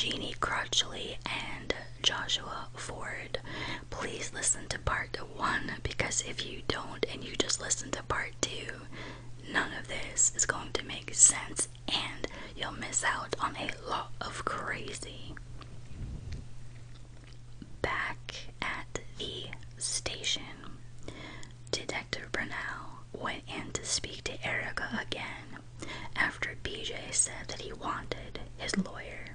Geney Crutchley and Joshua Ford. Please listen to part 1, because if you don't and you just listen to part 2, none of this is going to make sense and you'll miss out on a lot of crazy. Back at the station, Detective Brunel went in to speak to Erica again after BJ said that he wanted his lawyer.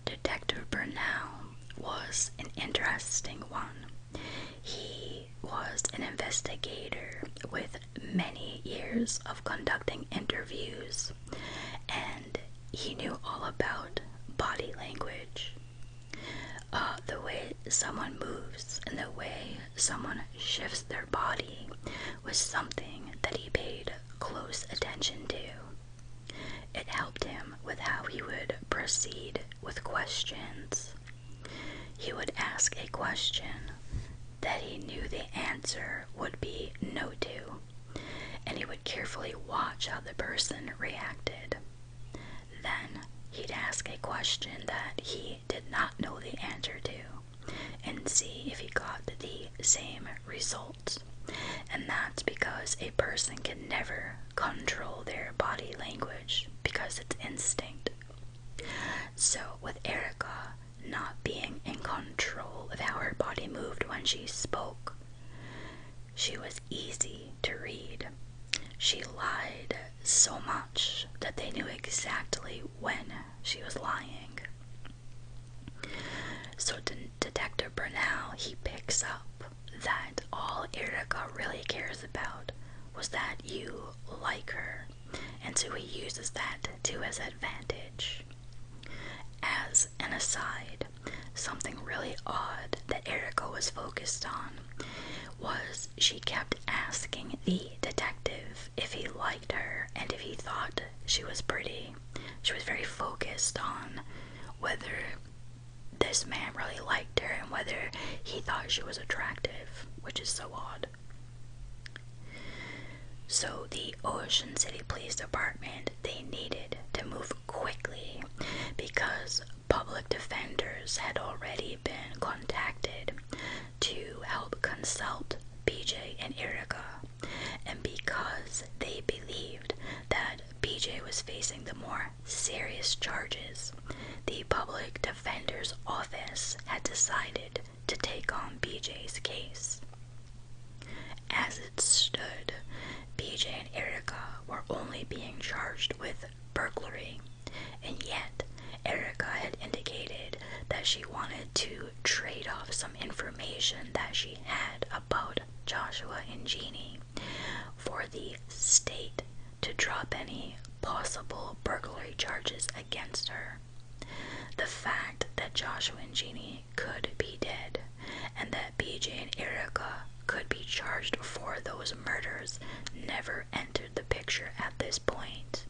Detective Brunel was an interesting one. He was an investigator with many years of conducting interviews, and he knew all about body language. The way someone moves and the way someone shifts their body was something that he paid close attention to. It helped him with how he would proceed with questions. He would ask a question that he knew the answer would be no to, and he would carefully watch how the person reacted. Then he'd ask a question that he did not know the answer to and see if he got the same result. And that's because a person can never control their body language because it's instinct. So with Erica not being in control of how her body moved when she spoke, she was easy to read. She lied so much that they knew exactly when she was lying. So Detective Brunel, he picks up that all Erica really cares about was that you like her, and so he uses that to his advantage. As an aside, something really odd that Erica was focused on was she kept asking the detective if he liked her and if he thought she was pretty. She was very focused on whether this man really liked her and whether he thought she was attractive, which is so odd. So the Ocean City Police Department, they needed to move quickly because public defenders had already been contacted to help consult BJ and Erica, and because they believed that BJ was facing the more serious charges, the public defender's office had decided to take on BJ's case. As it stood, BJ and Erica were only being charged with burglary, and yet Erica had indicated that she wanted to trade off some information that she had about Joshua and Geney for the state to drop any possible burglary charges against her. The fact that Joshua and Geney could be dead and that BJ and Erica could be charged for those murders never entered the picture at this point.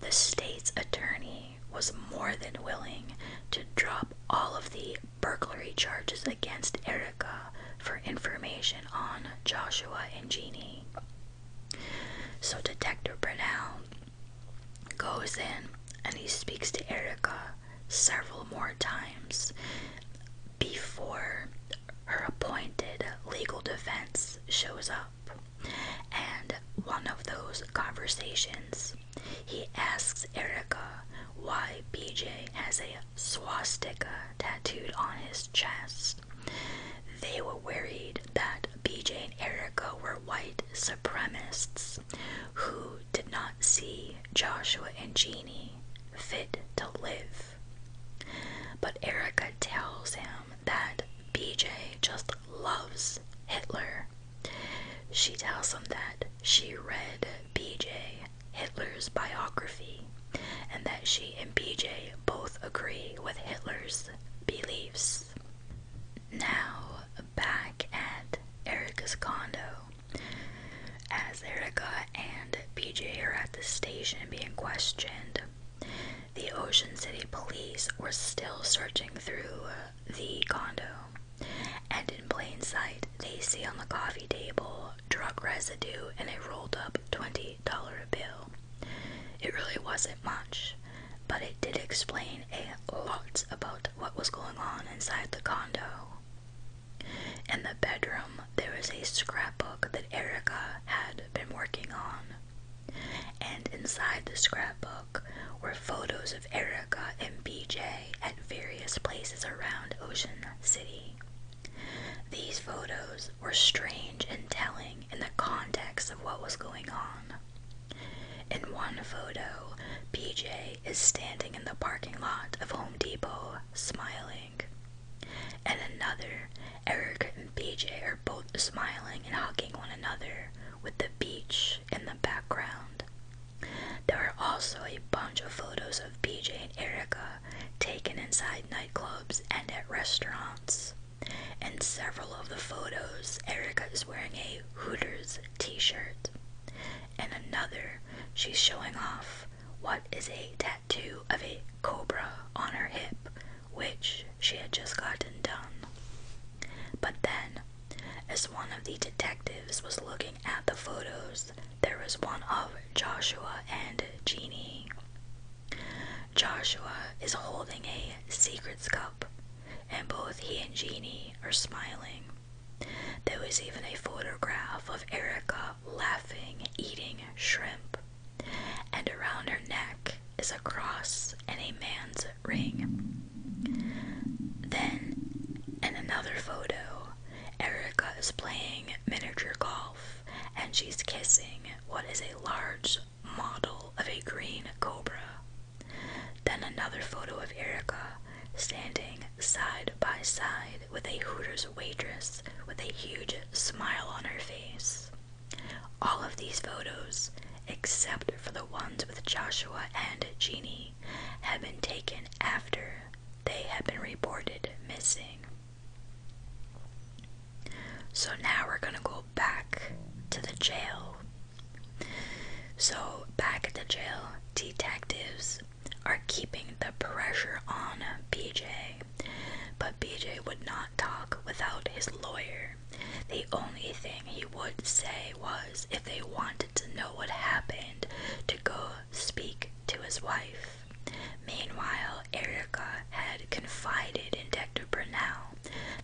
The state's attorney was more than willing to drop all of the burglary charges against Erica for information on Joshua and Geney. So Detective Brunel goes in and he speaks to Erica several more times before her appointed legal defense shows up. And one of those conversations, he asks Erica why BJ has a swastika tattooed on his chest. They were worried that BJ and Erica were white supremacists who did not see Joshua and Geney fit to live. But Erica tells him that BJ just loves Hitler. She tells him that she read BJ Hitler's biography and that she and BJ both agree with Hitler's beliefs. Now, back at Erica's condo, as Erica and BJ are at the station being questioned, the Ocean City Police were still searching through the condo, and in plain sight, they see on the coffee table drug residue and a rolled up $20 bill. It really wasn't much, but it did explain a lot about what was going on inside the condo. In the bedroom, there was a scrapbook that Erica had been working on, and inside the scrapbook were photos of Erica and BJ at various places around Ocean City. These photos were strange and telling in the context of what was going on. In one photo, BJ is standing in the parking lot of Home Depot, smiling. In another, Erica and BJ are both smiling and hugging one another, with the beach in the background. There are also a bunch of photos of BJ and Erica taken inside nightclubs and at restaurants. In several of the photos, Erica is wearing a Hooters t-shirt. In another, she's showing off what is a tattoo of a cobra on her hip, which she had just gotten done. But then, as one of the detectives was looking at the photos, there was one of Joshua and Geney. Joshua is holding a secrets cup, and both he and Geney are smiling. There was even a photograph of Erica laughing, eating shrimp, and around her neck is a cross and a man's ring. Then, in another photo, Erica is playing miniature golf, and she's kissing what is a large model of a green cobra. Then another photo of Erica standing side by side with a Hooters waitress with a huge smile on her face. All of these photos, except for the ones with Joshua and Geney, have been taken after they have been reported missing. So now we're gonna go back to the jail. So back at the jail, detectives are keeping the pressure on BJ, but BJ would not talk without his lawyer. The only thing he would say was if they wanted to know what happened, to go speak to his wife. Meanwhile, Erica had confided in Detective Burnell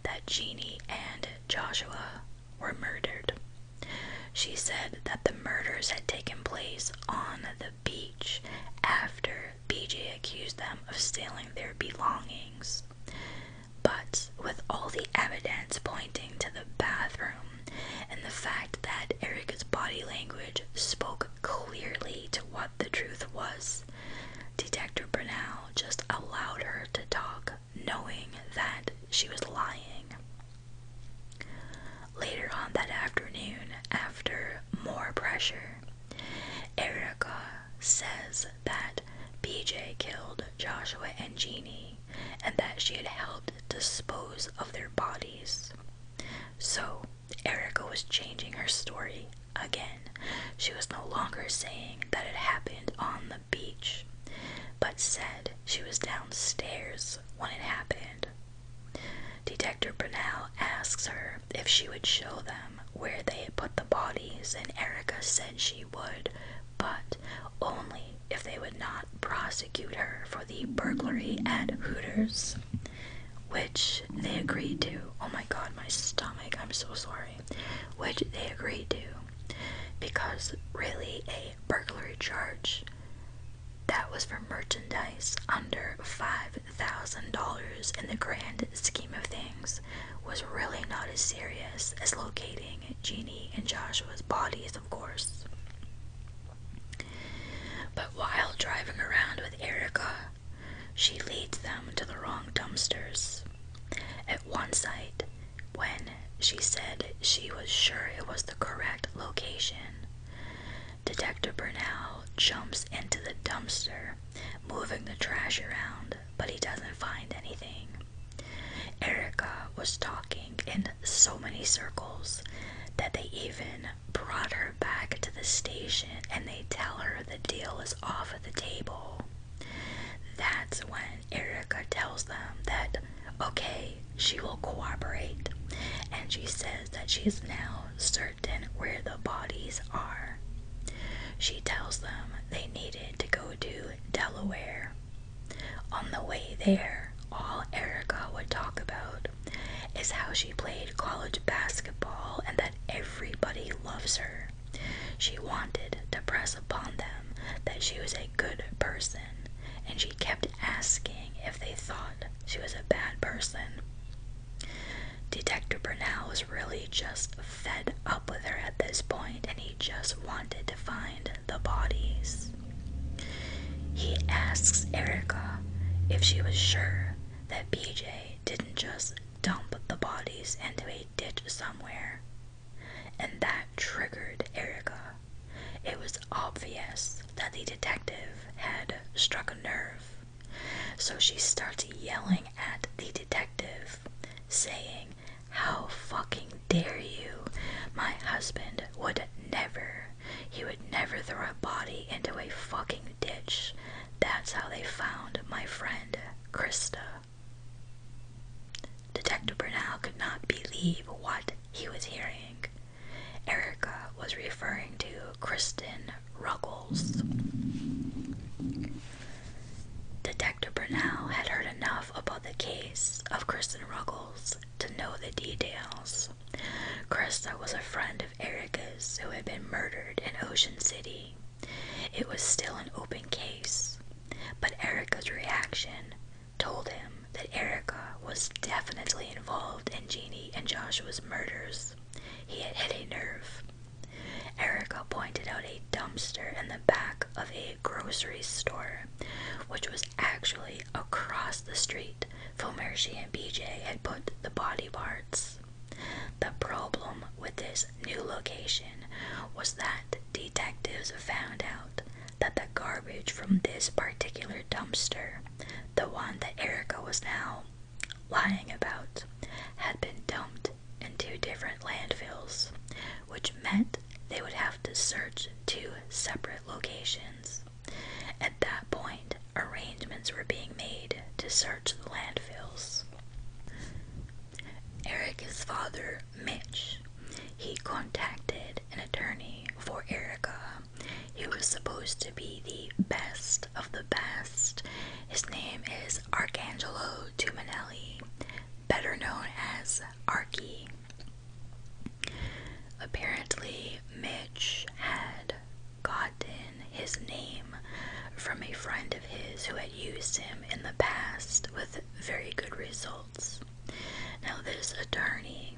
that Geney and Joshua were murdered. She said that the murders had taken place on the beach after BJ accused them of stealing their belongings. But with all the evidence pointing to the bathroom and the fact that Erica's body language spoke clearly to what the truth was, Detective Burnell just allowed her to talk, knowing that she was lying. Later on that afternoon, after more pressure, Erica says that BJ killed Joshua and Geney and that she had helped dispose of their bodies. So, Erica was changing her story again. She was no longer saying that it happened on the beach, but said she was downstairs when it happened. Detective Burnell asks her if she would show them where they had put the bodies, and Erica said she would, but only if they would not prosecute her for the burglary at Hooters, which they agreed to. Oh my god, my stomach, I'm so sorry. Which they agreed to, because really a burglary charge that was for merchandise under $5,000 in the grand scheme of things was really not as serious as locating Geney and Joshua's bodies, of course. But while driving around with Erica, she leads them to the wrong dumpsters. At one site, when she said she was sure it was the correct location, Detective Burnell jumps into the dumpster, moving the trash around, but he doesn't find anything. Erica was talking in so many circles that they even brought her back to the station and they tell her the deal is off the table. That's when Erica tells them that, okay, she will cooperate, and she says that she's now certain where the bodies are. She tells them they needed to go to Delaware. On the way there, all Erica would talk about is how she played college basketball and that everybody loves her. She wanted to press upon them that she was a good person, and she kept asking if they thought she was a bad person. Detective Burnell was really just fed up with her at this point, and he just wanted to find the bodies. He asks Erica if she was sure that BJ didn't just dump the bodies into a ditch somewhere, and that triggered Erica. It was obvious that the detective had struck a nerve, so she starts yelling at the detective, saying, "How fucking dare you? My husband would never. He would never throw a body into a fucking ditch. That's how they found my friend, Krista." Detective Burnell could not believe what he was hearing. Erica was referring to Kristen Ruggles. Detective Burnell had heard enough about the case of Kristen Ruggles to know the details. Krista was a friend of Erica's who had been murdered in Ocean City. It was still an open case, but Erica's reaction told him that Erica was definitely involved in Geney and Joshua's murders. He had hit a nerve. Erica pointed out a dumpster in the back of a grocery store, which was actually across the street from where she and BJ had put the body parts. The problem with this new location was that detectives found out that the garbage from this particular dumpster, the one that Erica was now lying about, had been dumped in 2 different landfills, which meant they would have to search 2 separate locations. At that point, arrangements were being made to search the landfills. Erica's father, Mitch, he contacted an attorney for Erica. He was supposed to be the best of the best. His name is Arcangelo Tuminelli, better known as Archie. Apparently, Mitch had gotten his name from a friend of his who had used him in the past with very good results. Now, this attorney,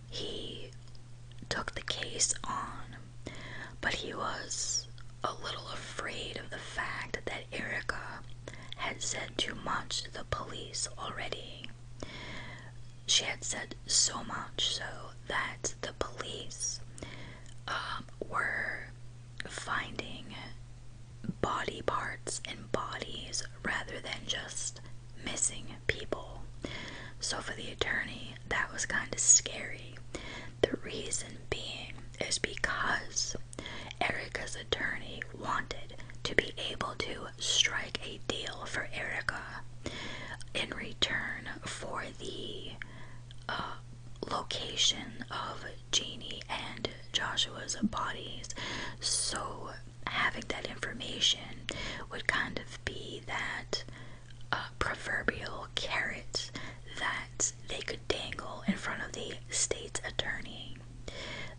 he took the case on, but he was a little afraid of the fact that Erica had said too much to the police already. She had said so much so that the police were finding body parts in bodies rather than just missing people. So for the attorney, that was kind of scary. The reason being is because Erica's attorney wanted to be able to strike a deal for Erica in return for the location of Geney and Joshua's bodies. So having that information would kind of be that proverbial carrot that they could dangle in front of the state's attorney.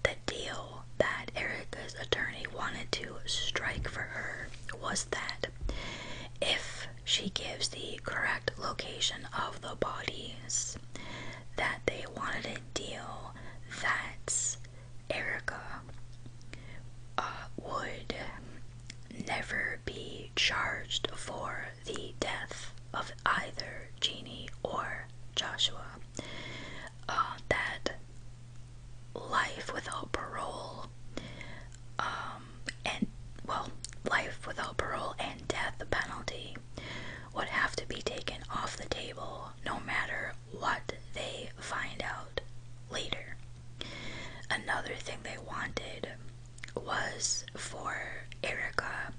The deal that Erica's attorney wanted to strike for her was that if she gives the correct location of the bodies, that they wanted a deal that Erica would never be charged for the death of either Geney or Joshua. That life without parole, life without parole and death penalty would have to be taken off the table no matter what they find out later. Another thing they wanted was for Erica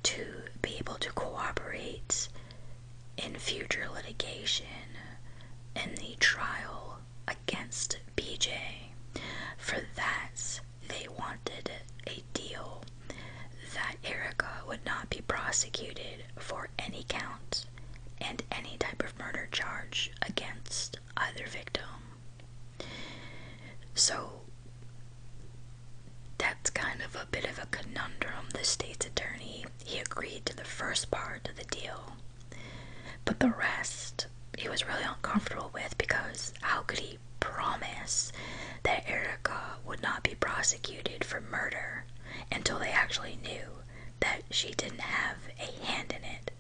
to be able to cooperate in future litigation in the trial against BJ. For that, they wanted a deal that Erica would not be prosecuted for any count murder charge against either victim. So that's kind of a bit of a conundrum. The state's attorney, he agreed to the first part of the deal, but the rest he was really uncomfortable with, because how could he promise that Erica would not be prosecuted for murder until they actually knew that she didn't have a hand in it?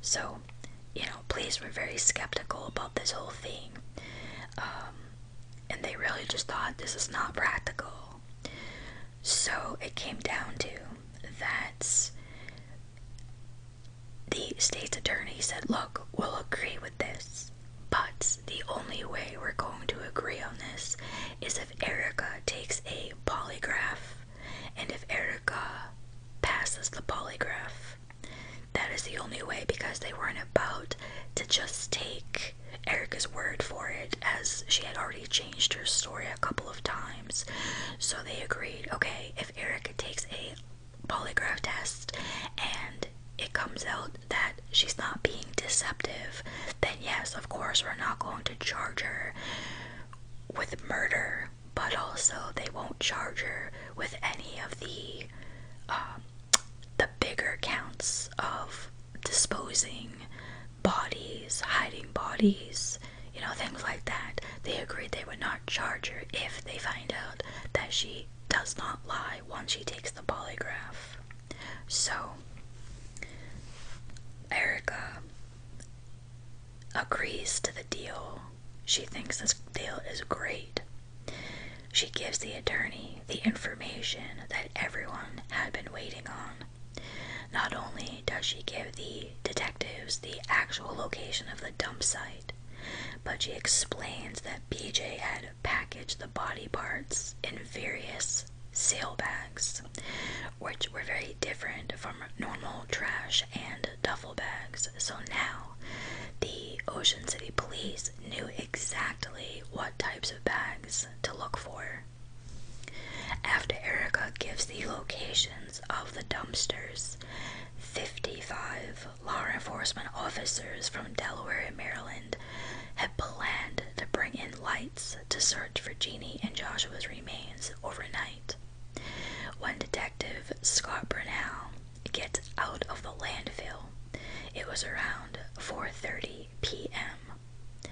So, police were very skeptical about this whole thing, and they really just thought this is not practical. So it came down to that the state's attorney said, look, we'll agree with this, but the only way we're going to agree on this is if Erica takes a polygraph, and if Erica passes the polygraph. That is the only way, because they weren't about to just take Erica's word for it, as she had already changed her story a couple of times. So they agreed, okay, if Erica takes a polygraph test and it comes out that she's not being deceptive, then yes, of course, we're not going to charge her with murder, but also they won't charge her with any of the bigger counts of disposing bodies, hiding bodies, things like that. They agreed they would not charge her if they find out that she does not lie once she takes the polygraph. So Erica agrees to the deal. She thinks this deal is great. She gives the attorney the information that everyone had been waiting on. Not only does she give the detectives the actual location of the dump site, but she explains that BJ had packaged the body parts in various sail bags, which were very different from normal trash and duffel bags. So now the Ocean City police knew exactly what types of bags to look for. After Erica gives the locations of the dumpsters, 55 law enforcement officers from Delaware and Maryland had planned to bring in lights to search for Geney and Joshua's remains overnight. When Detective Scott Brunel gets out of the landfill, it was around 4:30 p.m.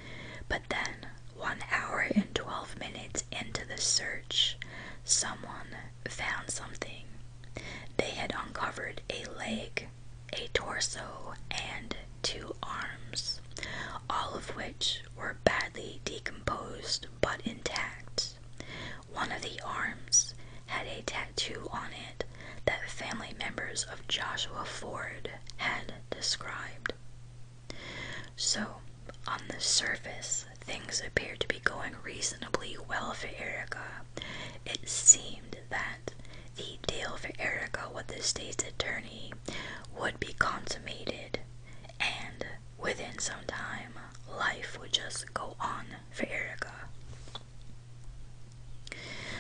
But then, 1 hour and 12 minutes into the search, someone found something. They had uncovered a leg, a torso, and 2 arms, all of which were badly decomposed but intact. One of the arms had a tattoo on it that family members of Joshua Ford had described. So, on the surface, things appeared to be going reasonably well for Erica. It seemed that the deal for Erica with the state's attorney would be consummated, and within some time, life would just go on for Erica.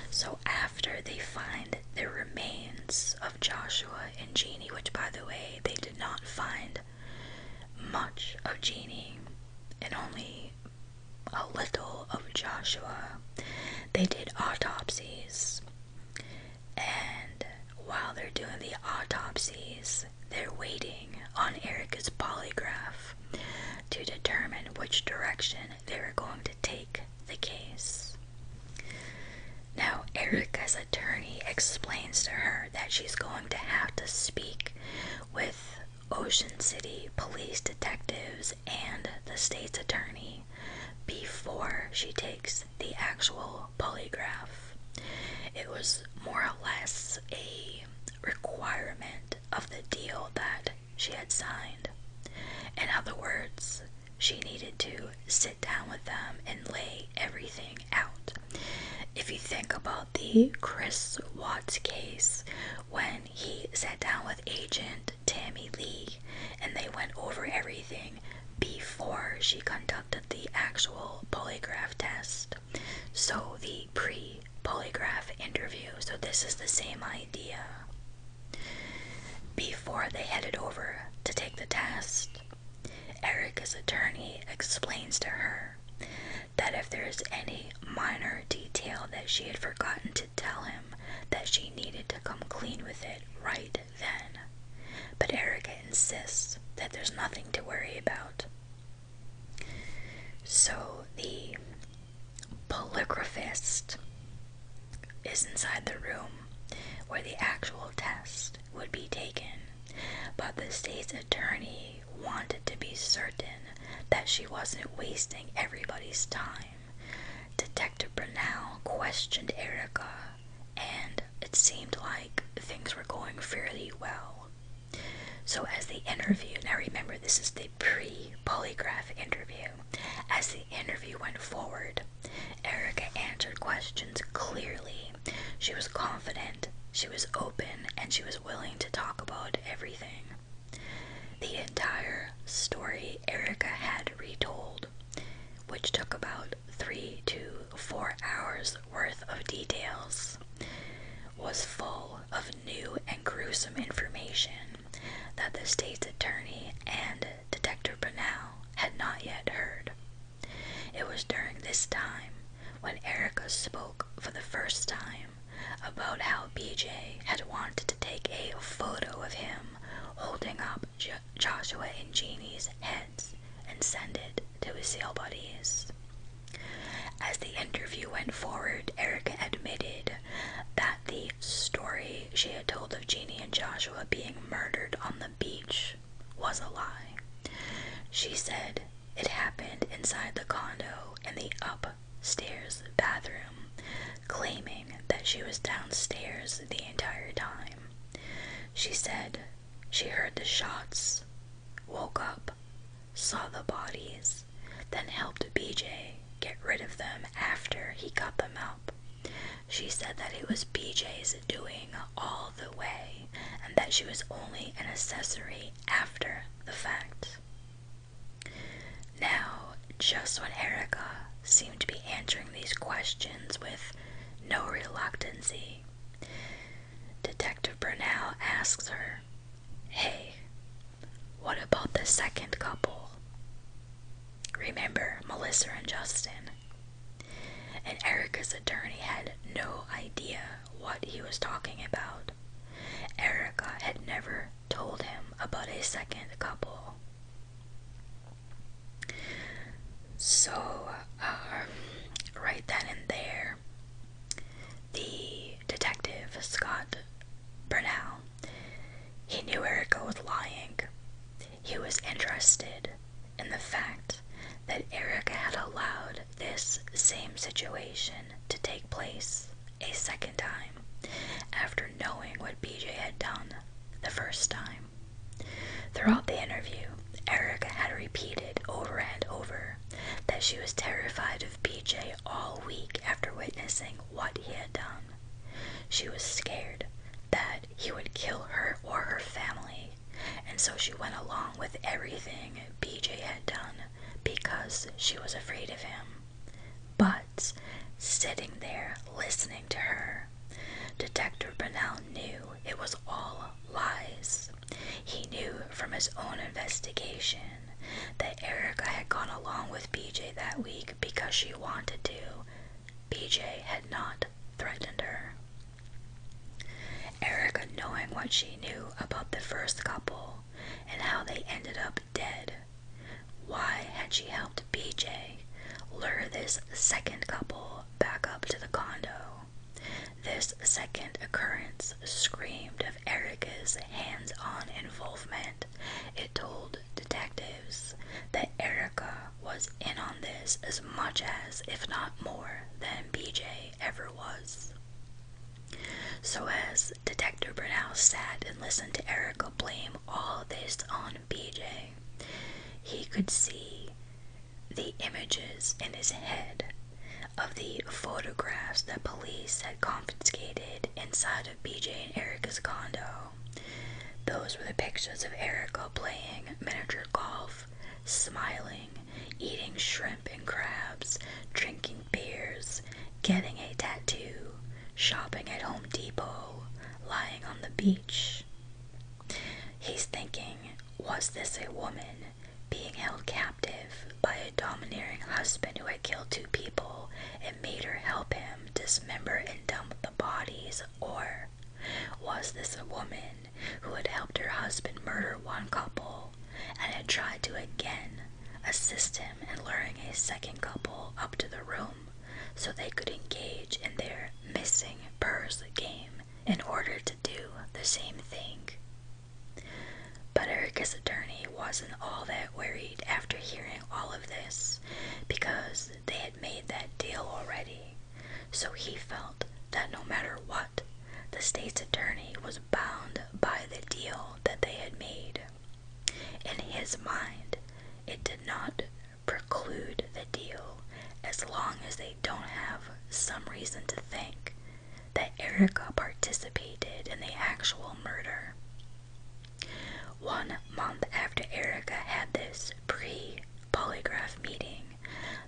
So after they find the remains of Joshua and Geney, which, by the way, they did not find much of Geney and only a little of Joshua, they did autopsies. And while they're doing the autopsies, they're waiting on Erica's polygraph to determine which direction they were going to take the case. Now, Erica's attorney explains to her that she's going to have to speak with Ocean City police detectives and the state's attorney before she takes the actual polygraph. It was more or less a requirement of the deal that she had signed. In other words, she needed to sit down with them and lay everything out. If you think about the Chris Watts case, when he sat down with Agent Tammy Lee and they went over everything before she conducted the actual polygraph test. So the pre-polygraph interview. So this is the same idea. Before they headed over to take the test, Erica's attorney explains to her that if there is any minor detail that she had forgotten to tell him, that she needed to come clean with it right then. But Erica insists that there's nothing to worry about. So the polygraphist is inside the room where the actual test would be taken, but the state's attorney wanted to be certain that she wasn't wasting everybody's time. Detective Brunel questioned Erica, and it seemed like things were going fairly well. So as the interview, now remember this is the pre-polygraph interview, as the interview went forward, Erica answered questions clearly. She was confident, she was open, and she was willing to talk about everything. The entire story Erica had retold, which took about 3 to 4 hours worth of details, was full of new and gruesome information that the state's attorney and Detective Brunel had not yet heard. It was during this time when Erica spoke for the first time about how BJ had wanted to take a photo of him holding up Joshua and Geney's heads and send it to his SEAL buddies. As the interview went forward, Erica admitted that the story she had told of Geney and Joshua being murdered on the beach was a lie. She said it happened inside the condo in the upstairs bathroom, claiming that she was downstairs the entire time. She said she heard the shots, woke up, saw the bodies, then helped BJ get rid of them after he cut them up. She said that it was BJ's doing all the way, and that she was only an accessory after the fact. Now, just when Erica seemed to be answering these questions with no reluctancy, Detective Brunel asks her, "Hey, what about the second couple? Remember Melissa and Justin?" And Erica's attorney had no idea what he was talking about. Erica had never told him about a second couple. So, right then and there, the detective, Scott Brunel, he knew Erica was lying. He was interested in the fact that Erica had allowed this same situation to take place a second time after knowing what BJ had done the first time. Throughout the interview, Erica had repeated over and over that she was terrified of BJ all week after witnessing what he had done. She was scared that he would kill her or her family, and so she went along with everything BJ had done because she was afraid of him. But sitting there listening to her, Detective Brunel knew it was all lies. He knew from his own investigation that Erica had gone along with BJ that week because she wanted to. BJ had not threatened her. Erica, knowing what she knew about the first couple and how they ended up dead, why had she helped BJ lure this second couple back up to the condo? This second occurrence screamed of Erica's hands-on involvement. It told detectives that Erica was in on this as much as, if not more, than BJ ever was. So as Detective Brunel sat and listened to Erica blame all this on BJ, he could see the images in his head of the photographs that police had confiscated inside of BJ and Erica's condo. Those were the pictures of Erica playing miniature golf, smiling, eating shrimp and crabs, drinking beers, getting a tattoo, shopping at Home Depot, lying on the beach. He's thinking, was this a woman being held captive by a domineering husband who had killed 2 people and made her help him dismember and dump the bodies? Or was this a woman who had helped her husband murder 1 couple and had tried to again assist him in luring a 2nd couple up to the room so they could engage in their missing purse game in order to do the same thing? But Erica's attorney wasn't all that worried after hearing all of this, because they had made that deal already. So he felt that no matter what, the state's attorney was bound by the deal that they had made. In his mind, it did not preclude the deal as long as they don't have some reason to think that Erica participated in the actual murder. 1 month after Erica had this pre-polygraph meeting,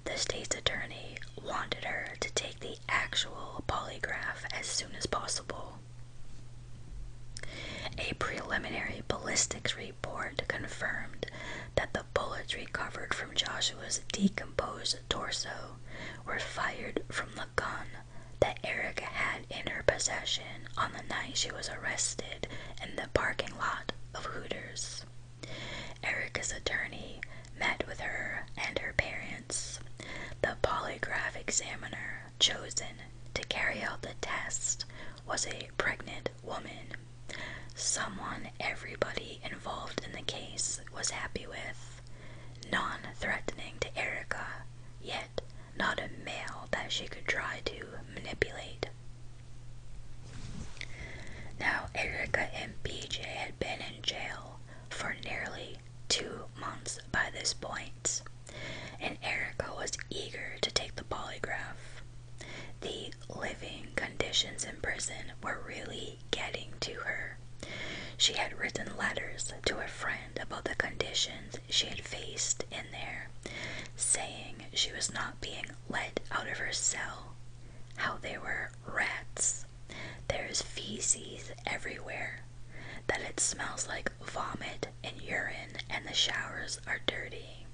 the state's attorney wanted her to take the actual polygraph as soon as possible. A preliminary ballistics report confirmed that the bullets recovered from Joshua's decomposed torso were fired from the gun that Erica had in her possession on the night she was arrested in the parking lot of Hooters. Erica's attorney met with her and her parents. The polygraph examiner chosen to carry out the test was a pregnant woman, someone everybody involved in the case was happy with, non-threatening to Erica, yet not a male that she could try to manipulate. Now, Erica and BJ had been in jail for nearly 2 months by this point, and Erica was eager to take the polygraph. The living conditions in prison were really getting to her. She had written letters to a friend about the conditions she had faced in there, saying she was not being let out of her cell, how there were rats, there's feces everywhere, that it smells like vomit and urine, and the showers are dirty.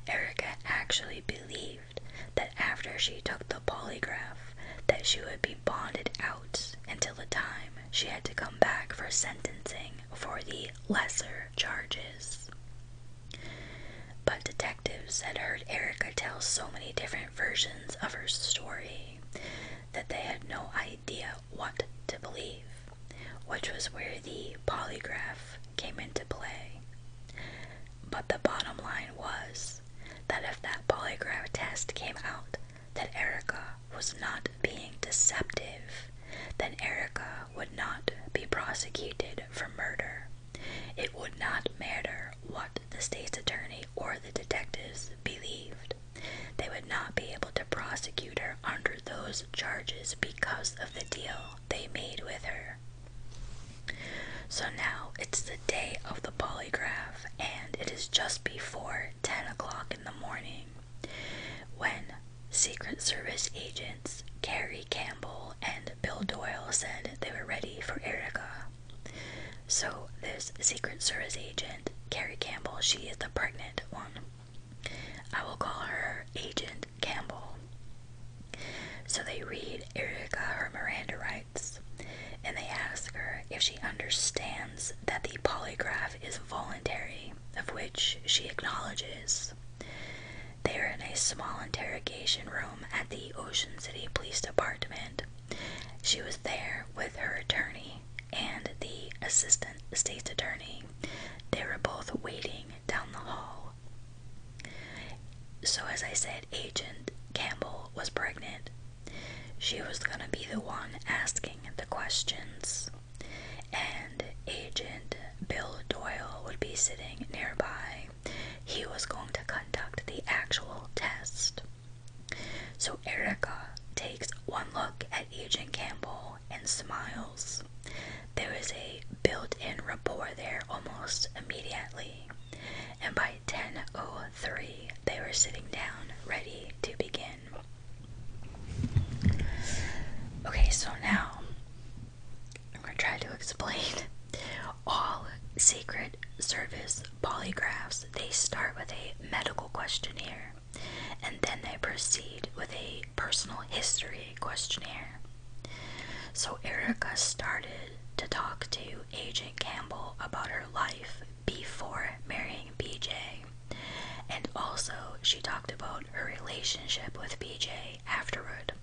Erica actually believed that after she took the polygraph that she would be bonded out until the time she had to come back for sentencing for the lesser charges. But detectives had heard Erica tell so many different versions of her story that they had no idea what to believe, which was where the polygraph came into play. But the bottom line was that if that polygraph test came out that Erica was not being deceptive, then Erica would not be prosecuted for murder. It would not matter what the state's attorney or the detectives believed. They would not be able to prosecute her under those charges because of the deal they made with her. So now it's the day of the polygraph, and it is just before 10 o'clock in the morning when Secret Service agents Carrie Campbell and Bill Doyle said they were ready for Erica. So this Secret Service agent, Carrie Campbell, she is the pregnant one. I will call her Agent Campbell. So they read Erica her Miranda rights, and they ask her if she understands that the polygraph is voluntary, of which she acknowledges. They are in a small interrogation room at the Ocean City Police Department. She was there with her attorney and the assistant state's attorney. They were both waiting down the hall. So as I said, Agent Campbell was pregnant. She was going to be the one asking the questions, and Agent Bill Doyle would be sitting nearby. He was going to conduct the actual test. So Erica takes one look at Agent Campbell and smiles. There was a built-in rapport there almost immediately, and by 10:03 they were sitting down ready to begin. Okay, so now I'm going to try to explain all Secret Service polygraphs, they start with a medical questionnaire, and then they proceed with a personal history questionnaire. So Erica started to talk to Agent Campbell about her life before marrying BJ, and also she talked about her relationship with BJ afterward.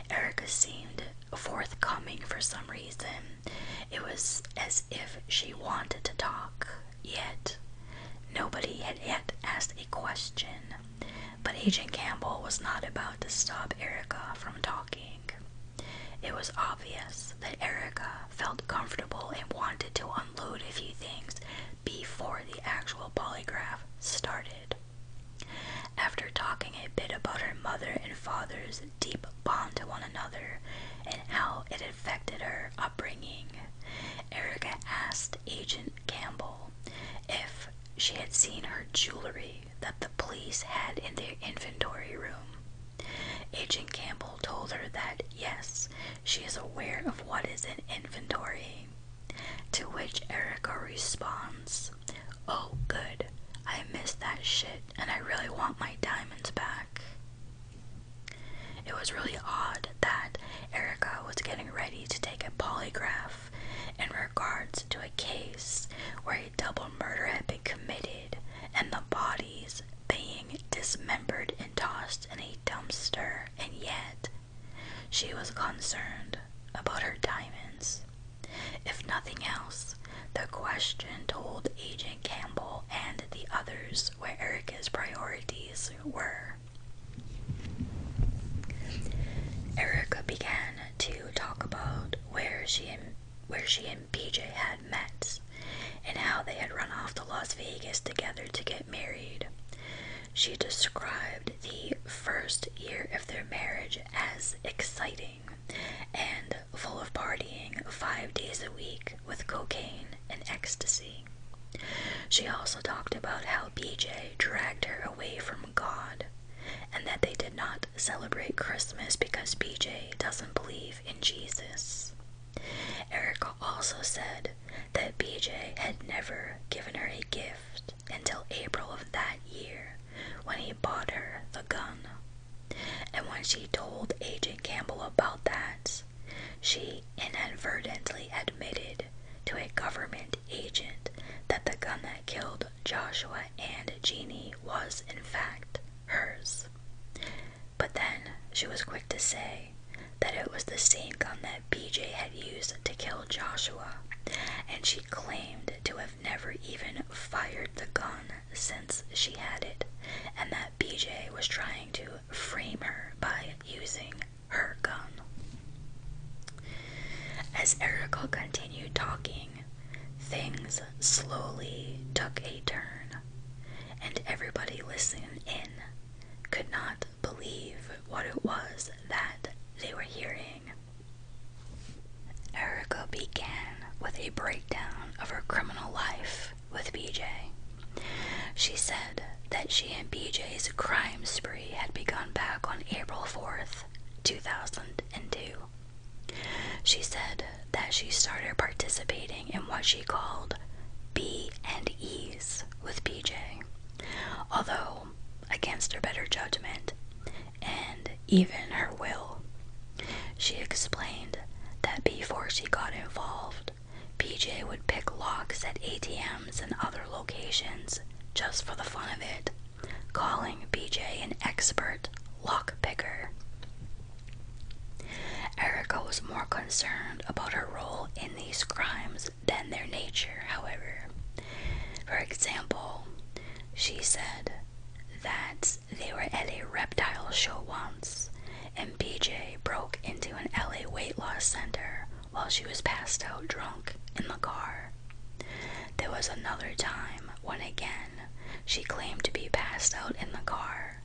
Erica seemed forthcoming for some reason. It was as if she wanted to talk, yet nobody had yet asked a question. But Agent Campbell was not about to stop Erica from talking. It was obvious that Erica felt comfortable and wanted to unload a few things before the actual polygraph started. After talking a bit about her mother and father's deep bond to one another and how it affected her upbringing, Erica asked Agent Campbell if she had seen her jewelry that the police had in their inventory room. Agent Campbell told her that yes, she is aware of what is in inventory, to which Erica responds, "Oh good, I missed that shit and I really want my diamonds back." It was really odd that Erica was getting ready to take a polygraph in regards to a case where a double murder had been committed and the bodies being dismembered and tossed in a dumpster, and yet she was concerned about her diamonds. If nothing else, the question told Agent Campbell and the others where Erica's priorities were. Erica began to talk about where she and BJ had met and how they had run off to Las Vegas together to get married. She described the first year of their marriage as exciting and full of partying 5 days a week with cocaine and ecstasy. She also talked about how BJ dragged her away from God and that they did not celebrate Christmas because BJ doesn't believe in Jesus. Erica also said that BJ had never given her a gift until April of that year when he bought her the gun. And when she told Agent Campbell about that, she inadvertently admitted to a government agent that the gun that killed Joshua and Geney was in fact hers. But then she was quick to say that it was the same gun that BJ had used to kill Joshua, and she claimed to have never even fired the gun since she had it, and that BJ was trying to frame her by using her gun. As Erica continued talking, things slowly took a turn, and everybody listening in could not believe what it was that they were hearing. Erica began with a breakdown of her criminal life with BJ. She said that she and BJ's crime spree had begun back on April 4th, 2002. She said that she started participating in what she called B&Es with BJ, although against her better judgment and even her will. She explained that before she got involved, BJ would pick locks at ATMs and other locations just for the fun of it, calling BJ an expert lock picker. Erica was more concerned about her role in these crimes than their nature, however. For example, she said that they were at a reptile show once, and BJ broke into an LA weight loss center while she was passed out drunk in the car. There was another time when again she claimed to be passed out in the car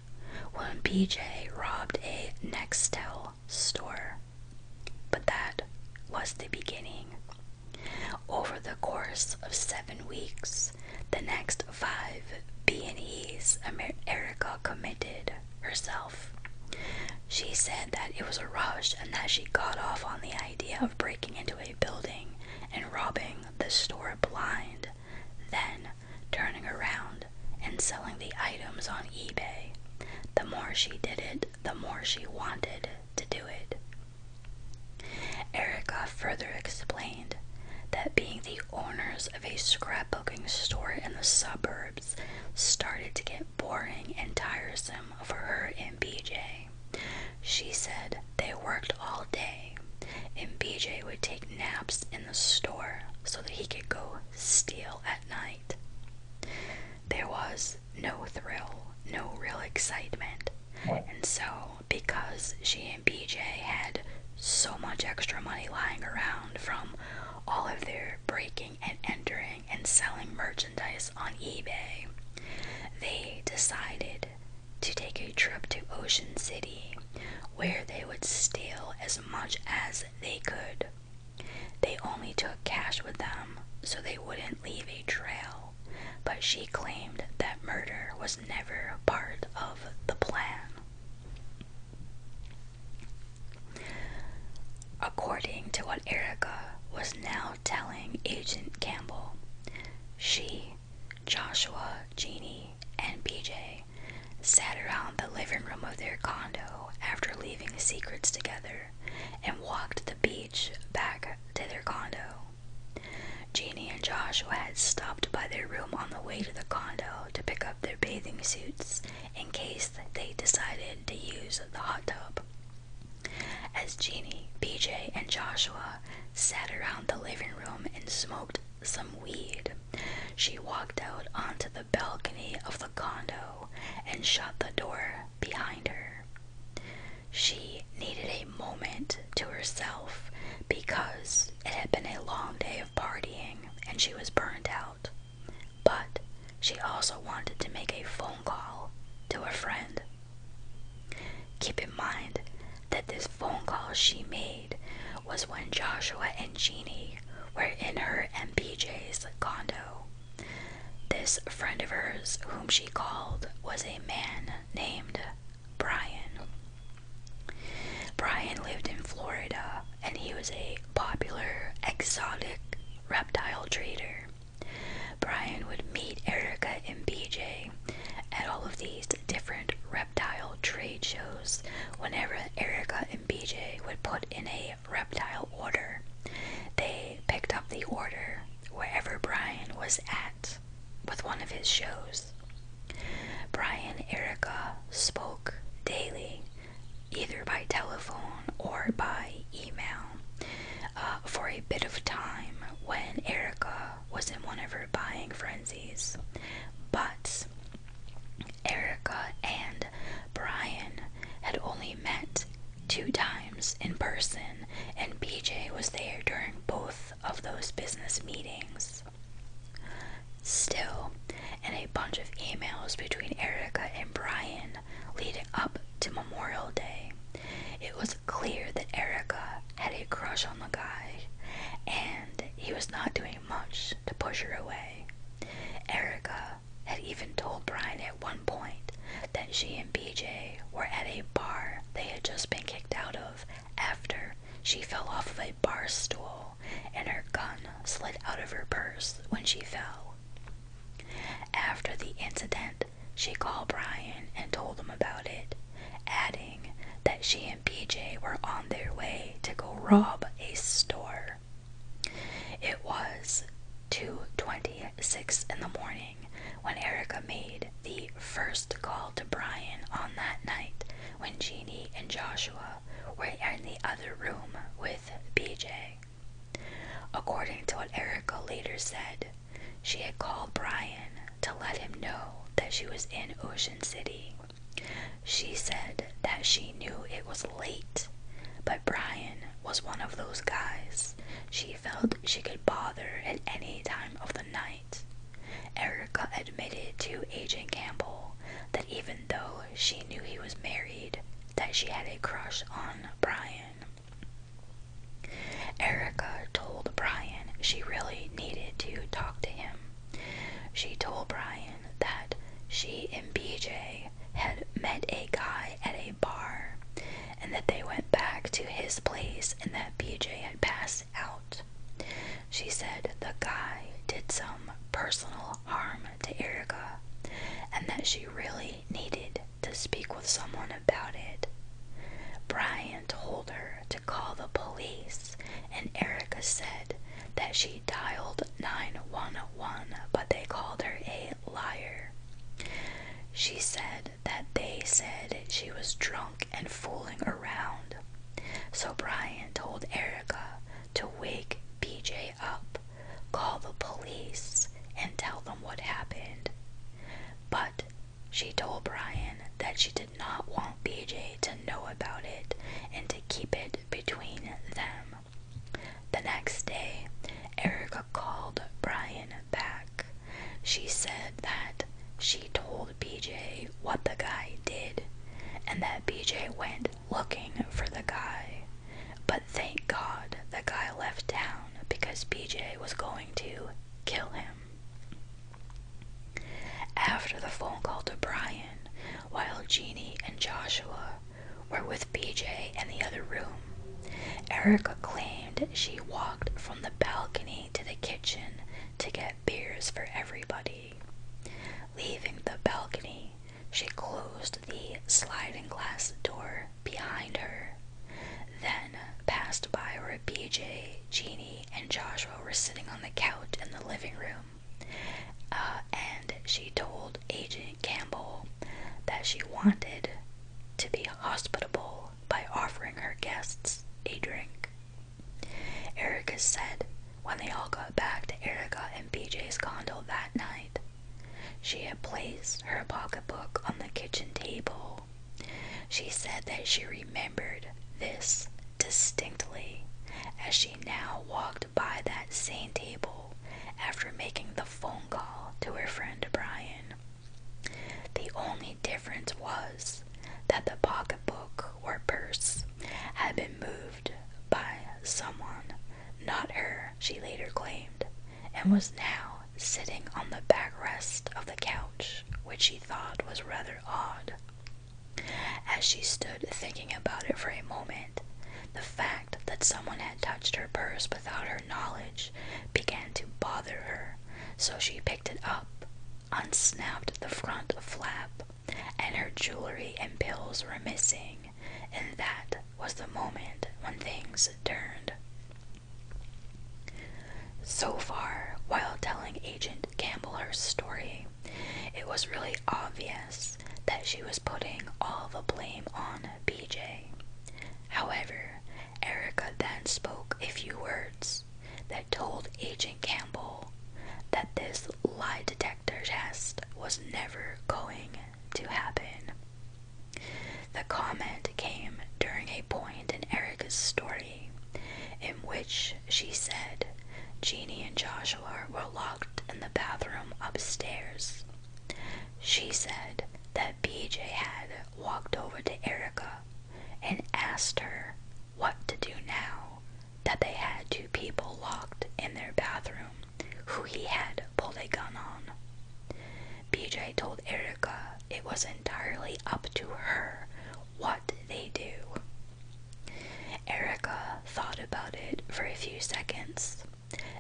when BJ robbed a Nextel store. But that was the beginning. Over the course of 7 weeks, the next 5 B&Es Erica committed herself. She said that it was a rush and that she got off on the idea of breaking into a building and robbing the store blind more she did it, the more she wanted to do it. Erica further explained that being the owners of a scrapbooking store in the suburbs started to get boring and tiresome for her and BJ. She said they worked all day, and BJ would take naps in the store so that he could go steal at night. There was no thrill, no real excitement, and so because she and BJ had so much extra money lying around from all of their breaking and entering and selling merchandise on eBay, they decided to take a trip to Ocean City where they would steal as much as they could. They only took cash with them so they wouldn't leave a trail, but she claimed that murder was never part of the plan. According to what Erica was now telling Agent Campbell, she, Joshua, Geney, and BJ sat around the living room of their condo after leaving secrets together and walked the beach back to their condo. Geney and Joshua had stopped by their room on the way to the condo to pick up their bathing suits in case they decided to use the hot tub. As Geney, BJ, and Joshua sat around the living room and smoked some weed, she walked out onto the balcony of the condo and shut the door behind her. She needed a moment to herself because it had been a long day of partying and she was burned out. But she also wanted to make a phone call to a friend. Keep in mind that this phone call she made was when Joshua and Geney were in her and BJ's condo. This friend of hers whom she called was a man named Brian. Brian lived in Florida and he was a popular exotic reptile trader. Brian would meet Erica and BJ at all of these different reptile trade shows whenever Erica and BJ would put in a reptile order. They picked up the order wherever Brian was at with one of his shows. Brian and Erica spoke daily, either by telephone or by email, for a bit of time when Erica was in one of her buying frenzies. But Erica and Brian had only met 2 times in person, and BJ was there during both of those business meetings. Still, in a bunch of emails between Erica and Brian leading up to Memorial Day, it was clear that Erica had a crush on the guy, and he was not doing much to push her away. Erica had even told Brian at one point that she and BJ were at a bar they had just been kicked out of after she fell off of a bar stool and her gun slid out of her purse when she fell. After the incident, she called Brian and told him about it, adding that she and BJ were on their way to go rob a store. It was 2:26 in the morning when Erica made the first call to Brian on that night when Geney and Joshua were in the other room with BJ. According to what Erica later said, she had called Brian to let him know that she was in Ocean City. She said that she knew it was late, but Brian was one of those guys she felt she could bother at any time of the night. Erica admitted to Agent Campbell that even though she knew he was married, that she had a crush on Brian. Erica told Brian she really needed to talk to him. She told Brian that she and BJ had met a guy at a bar and that they went back to his place and that BJ had passed out. She said the guy did some personal harm to Erica and that she really needed to speak with someone about it. Brian told her to call the police, and Erica said that she dialed 911, but they called her a liar. She said that they said she was drunk and fooling around. So Brian told Erica to wake BJ up, call the police, and tell them what happened. But she told Brian that she did not want BJ to know about it and to keep it between them. The next day, Erica called Brian back. She said that she told BJ what the guy did and that BJ went looking for the guy. But thank God the guy left town because BJ was going to kill him. After the phone call to Brian, while Geney and Joshua were with BJ in the other room, Erica claimed she walked from the balcony to the kitchen to get beers for everybody. Leaving the balcony, she closed the sliding glass door behind her, then passed by where BJ, Geney, and Joshua were sitting on the couch in the living room. And she told Agent Campbell that she wanted to be hospitable by offering her guests a drink. Erica said when they all got back to Erica and BJ's condo that night, she had placed her pocketbook on the kitchen table. She said that she remembered this distinctly as she now walked by that same table after making the phone call to her friend Brian. The only difference was that the pocketbook or purse had been moved by someone, not her, she later claimed, and was now sitting on the backrest of the couch, which she thought was rather odd. As she stood thinking about it for a moment, the fact that someone had touched her purse without her knowledge began to bother her, so she picked it up, unsnapped the front flap, and her jewelry and pills were missing, and that was the moment when things turned. So far, while telling Agent Campbell her story, it was really obvious that she was putting all the blame on BJ. However, Erica then spoke a few words that told Agent Campbell that this lie detector test was never going to happen. The comment came during a point in Erica's story in which she said Geney and Joshua were locked in the bathroom upstairs. She said that BJ had walked over to Erica and asked her what to do now that they had two people locked in their bathroom who he had pulled a gun on. BJ told Erica it was entirely up to her what they do. Erica thought about it for a few seconds,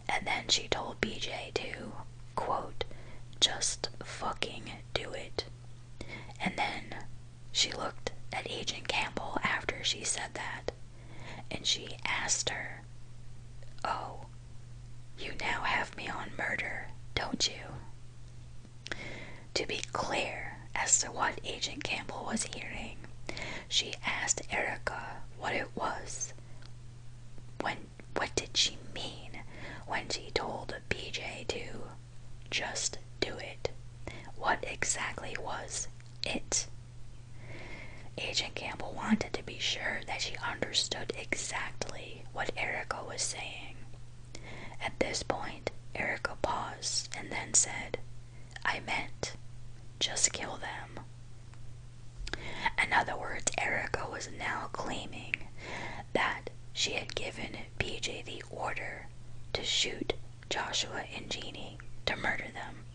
and then she told BJ to, quote, just fucking do it. And then she looked at Agent Campbell after she said that, and she asked her, oh, you now have me on murder, don't you? To be clear as to what Agent Campbell was hearing, she asked Erica what it was. What did she mean when she told BJ to just do it? What exactly was it? Agent Campbell wanted to be sure that she understood exactly what Erica was saying. At this point, Erica paused and then said, I meant, just kill them. In other words, Erica was now claiming that she had given BJ the order to shoot Joshua and Geney to murder them.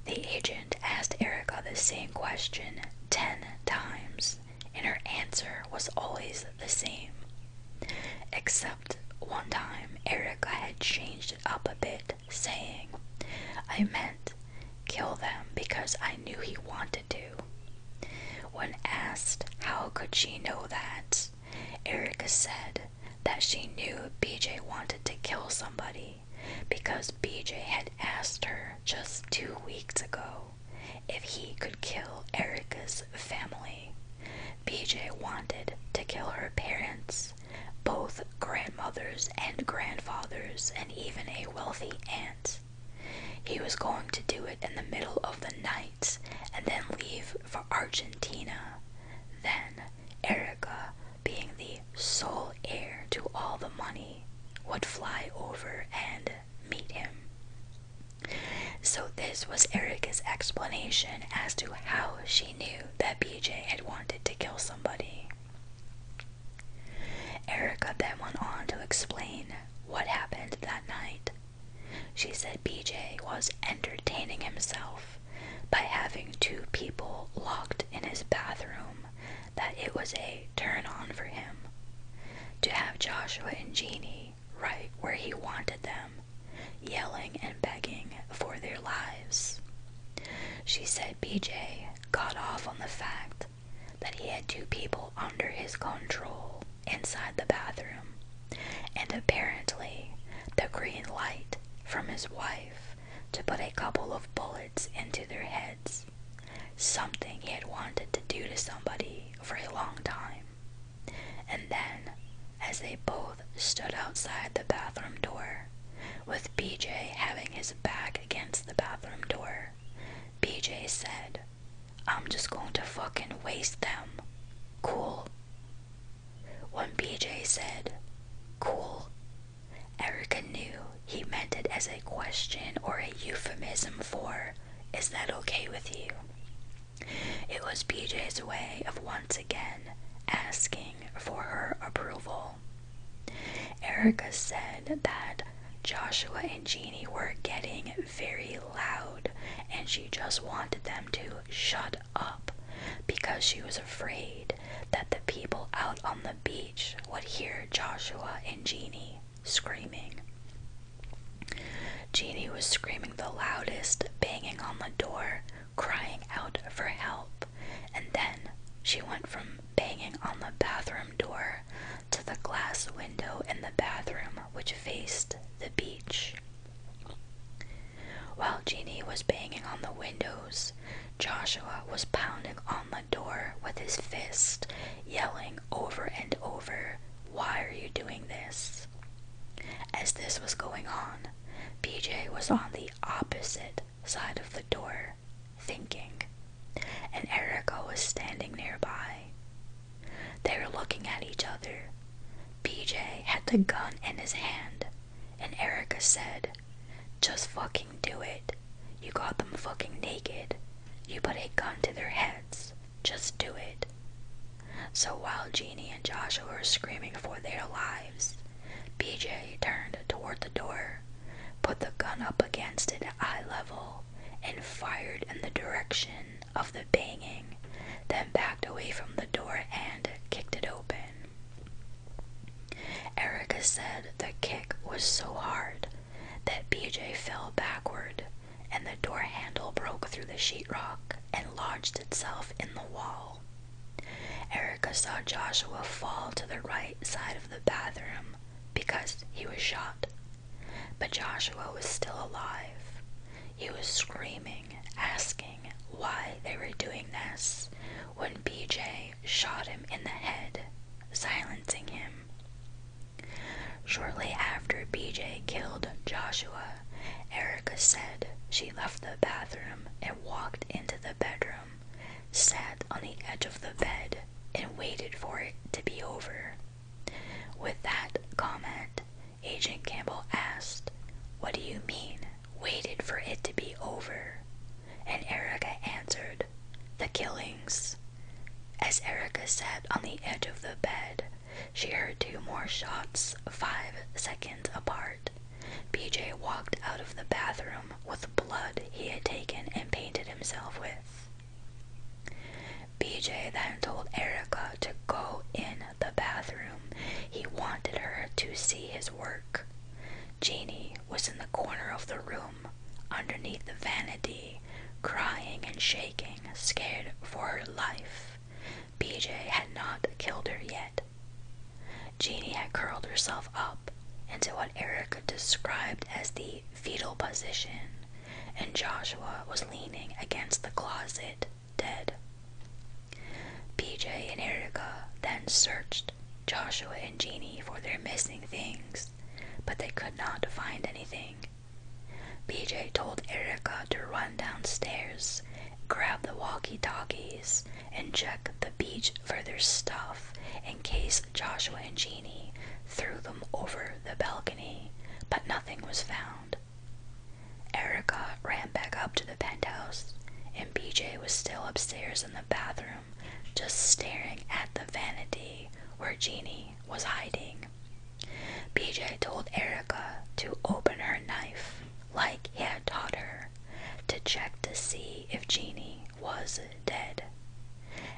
The agent asked Erica the same question 10 times, and her answer was always the same. Except one time, Erica had changed it up a bit, saying, I meant kill them because I knew he wanted to. When asked how could she know that, Erica said that she knew BJ wanted to kill somebody because BJ had asked her just 2 weeks ago if he could kill Erica's family. BJ wanted to kill her parents, both grandmothers and grandfathers, and even a wealthy aunt. He was going to do it in the middle of the night and then leave for Argentina. Then Erica, being the sole heir to all the money, would fly over and meet him. So this was Erica's explanation as to how she knew that BJ had wanted to kill somebody. Erica then went on to explain what happened that night. She said BJ was entertaining himself by having 2 people locked in his bathroom, that it was a turn-on for him to have Joshua and Geney right where he wanted them, yelling and begging for their lives. She said BJ got off on the fact that he had 2 people under his control inside the bathroom, and apparently the green light from his wife to put a couple of bullets into their heads, something he had wanted to do to somebody for a long time. And then, as they both stood outside the bathroom door, with BJ having his back against the bathroom door, BJ said, "I'm just going to fucking waste them. Cool." When BJ said, "Cool," Erica knew he meant it as a question or a euphemism for, "Is that okay with you?" It was BJ's way of once again asking for her approval. Erica said that Joshua and Geney were getting very loud and she just wanted them to shut up because she was afraid that the people out on the beach would hear Joshua and Geney screaming. Geney was screaming the loudest, banging on the door, crying out for help, and then she went from banging on the bathroom door to the glass window in the bathroom which faced the beach. While Geney was banging on the windows, Joshua was pounding on the door with his fist, yelling over and over, "Why are you doing this?" As this was going on, BJ was on the opposite side of the door, thinking, and Erica was standing nearby. They were looking at each other. BJ had the gun in his hand, and Erica said, "Just fucking do it. You got them fucking naked. You put a gun to their heads. Just do it." So while Geney and Joshua were screaming for their lives, BJ turned toward the door, put the gun up against it at eye level, and fired in the direction of the banging, then backed away from the door and kicked it open. Erica said the kick was so hard that BJ fell backward and the door handle broke through the sheetrock and lodged itself in the wall. Erica saw Joshua fall to the right side of the bathroom because he was shot, but Joshua was still alive. He was screaming, asking why they were doing this, when BJ shot him in the head, silencing him. Shortly after BJ killed Joshua, Erica said she left the bathroom and walked into the bedroom, sat on the edge of the bed, and waited for it to be over. With that comment, Agent Campbell asked, "What do you mean, waited for it to be over?" And Erica answered, "The killings." As Erica sat on the edge of the bed, she heard 2 more shots 5 seconds apart. BJ walked out of the bathroom with blood he had taken and painted himself with. BJ then told Erica to go in the bathroom. He wanted her to see his work. Geney was in the corner of the room, underneath the vanity, crying and shaking, scared for her life. BJ had not killed her yet. Geney had curled herself up into what Erica described as the fetal position, and Joshua was leaning against the closet, dead. BJ and Erica then searched Joshua and Geney for their missing things, but they could not find anything. BJ told Erica to run downstairs, grab the walkie-talkies, and check the beach for their stuff in case Joshua and Geney threw them over the balcony, but nothing was found. Erica ran back up to the penthouse, and BJ was still upstairs in the bathroom, just staring at the vanity where Geney was hiding. BJ told Erica to open her knife, like he had taught her, to check to see if Geney was dead.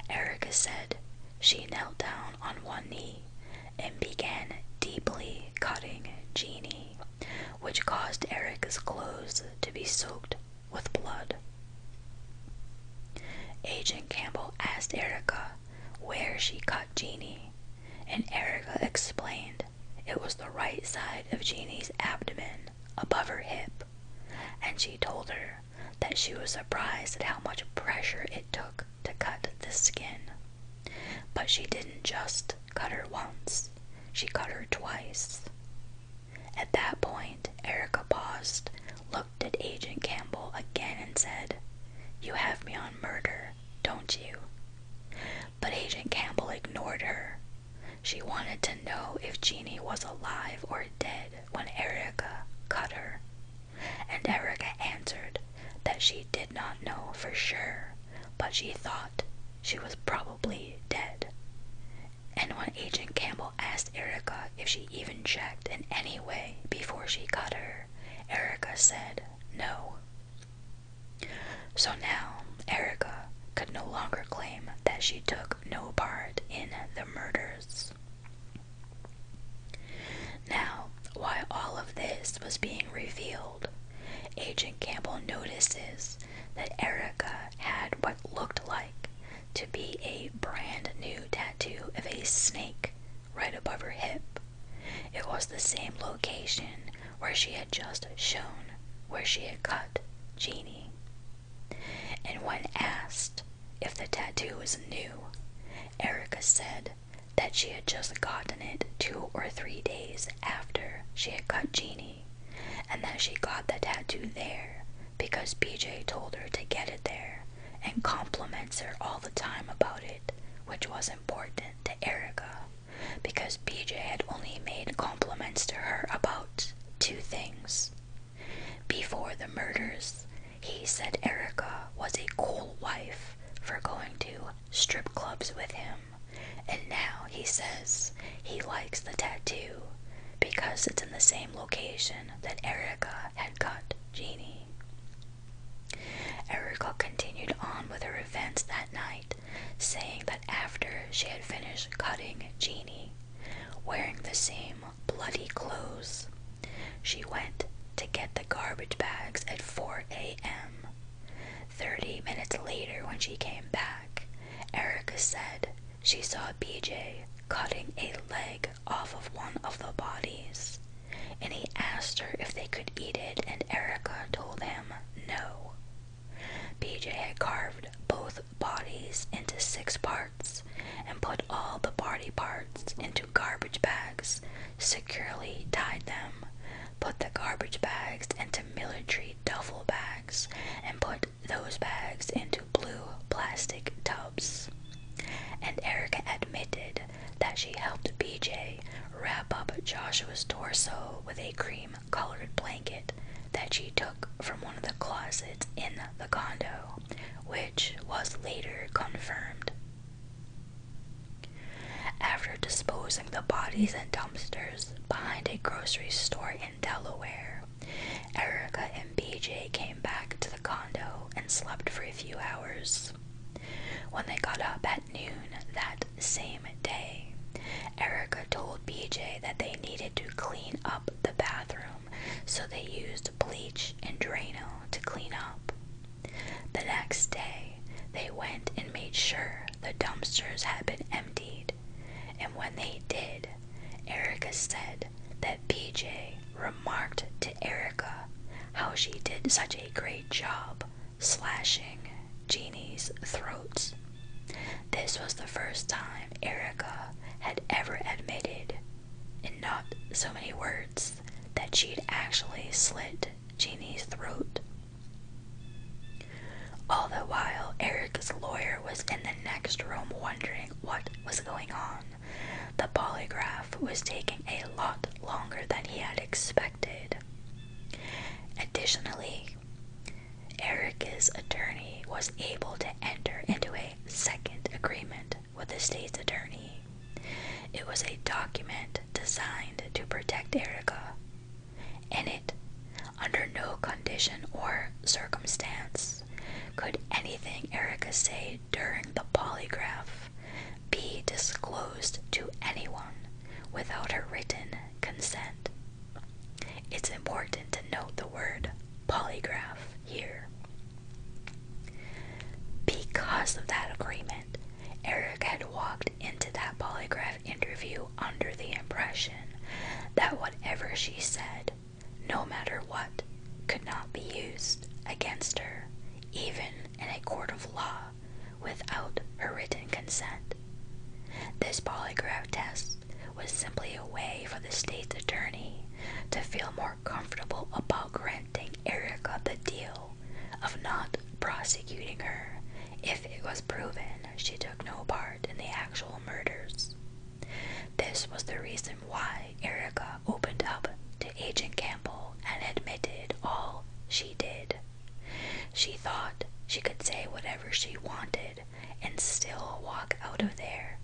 Erica said she knelt down on one knee and began deeply cutting Geney, which caused Erica's clothes to be soaked with blood. Agent Campbell asked Erica where she cut Geney, and Erica explained it was the right side of Geney's abdomen, above her hip, and she told her that she was surprised at how much pressure it took to cut the skin. But she didn't just cut her once, she cut her twice. At that point, Erica paused, looked at Agent Campbell again and said, "You have me on murder, don't you?" But Agent Campbell ignored her. She wanted to know if Geney was alive or dead when Erica cut her, and Erica answered that she did not know for sure, but she thought she was probably dead. And when Agent Campbell asked Erica if she even checked in any way before she cut her, Erica said no. So now Erica could no longer claim that she took no part in the murders. Now, while all of this was being revealed, Agent Campbell notices that Erica had what looked like to be a brand new tattoo of a snake right above her hip. It was the same location where she had just shown where she had cut Geney. And when asked if the tattoo was new, Erica said that she had just gotten it 2 or 3 days after she had cut Geney, and that she got the tattoo there because BJ told her to get it there and compliments her all the time about it, which was important to Erica because BJ had only made compliments to her about 2 things. Before the murders, he said Erica was a cool wife for going to strip clubs with him, and now he says he likes the tattoo because it's in the same location that Erica had cut Geney. Erica continued on with her events that night, saying that after she had finished cutting Geney, wearing the same bloody clothes, she went to get the garbage bags at 4 a.m. 30 minutes later, when she came back, Erica said she saw BJ cutting a leg off of one of the bodies, and he asked her if they could eat it, and Erica told him no. BJ had carved both bodies into 6 parts and put all the body parts into garbage bags, securely tied them, put the garbage bags into military duffel bags, and put those bags into blue plastic tubs. And Erica admitted that she helped BJ wrap up Joshua's torso with a cream-colored blanket that she took from one of the closets in the condo, which was later confirmed. After disposing the bodies in dumpsters behind a grocery store in Delaware, Erica and BJ came back to the condo and slept for a few hours. When they got up at noon that same day, Erica told BJ that they needed to clean up the bathroom, so they used bleach and Drano to clean up. The next day, they went and made sure the dumpsters had Erica said that PJ remarked to Erica how she did such a great job slashing Geney's throat. This was the first time Erica had ever admitted, in not so many words, that she'd actually slit Geney's throat. All the while, Erica's lawyer was in the next room wondering what was going on. The polygraph was taking a lot longer than he had expected. Additionally, Erica's attorney was able to enter into a second agreement with the state's attorney. It was a document designed to protect Erica. In it, under no condition or circumstance, could anything Erica say during the polygraph be disclosed to anyone without her written consent. It's important to note the word polygraph here. Because of that agreement, Erica had walked into that polygraph interview under the impression that whatever she said, no matter what, could not be used against her, even in a court of law, without her written consent. This polygraph test was simply a way for the state's attorney to feel more comfortable about granting Erica the deal of not prosecuting her if it was proven she took no part in the actual murders. This was the reason why Erica opened up to Agent Campbell and admitted all she did. She thought she could say whatever she wanted and still walk out of there.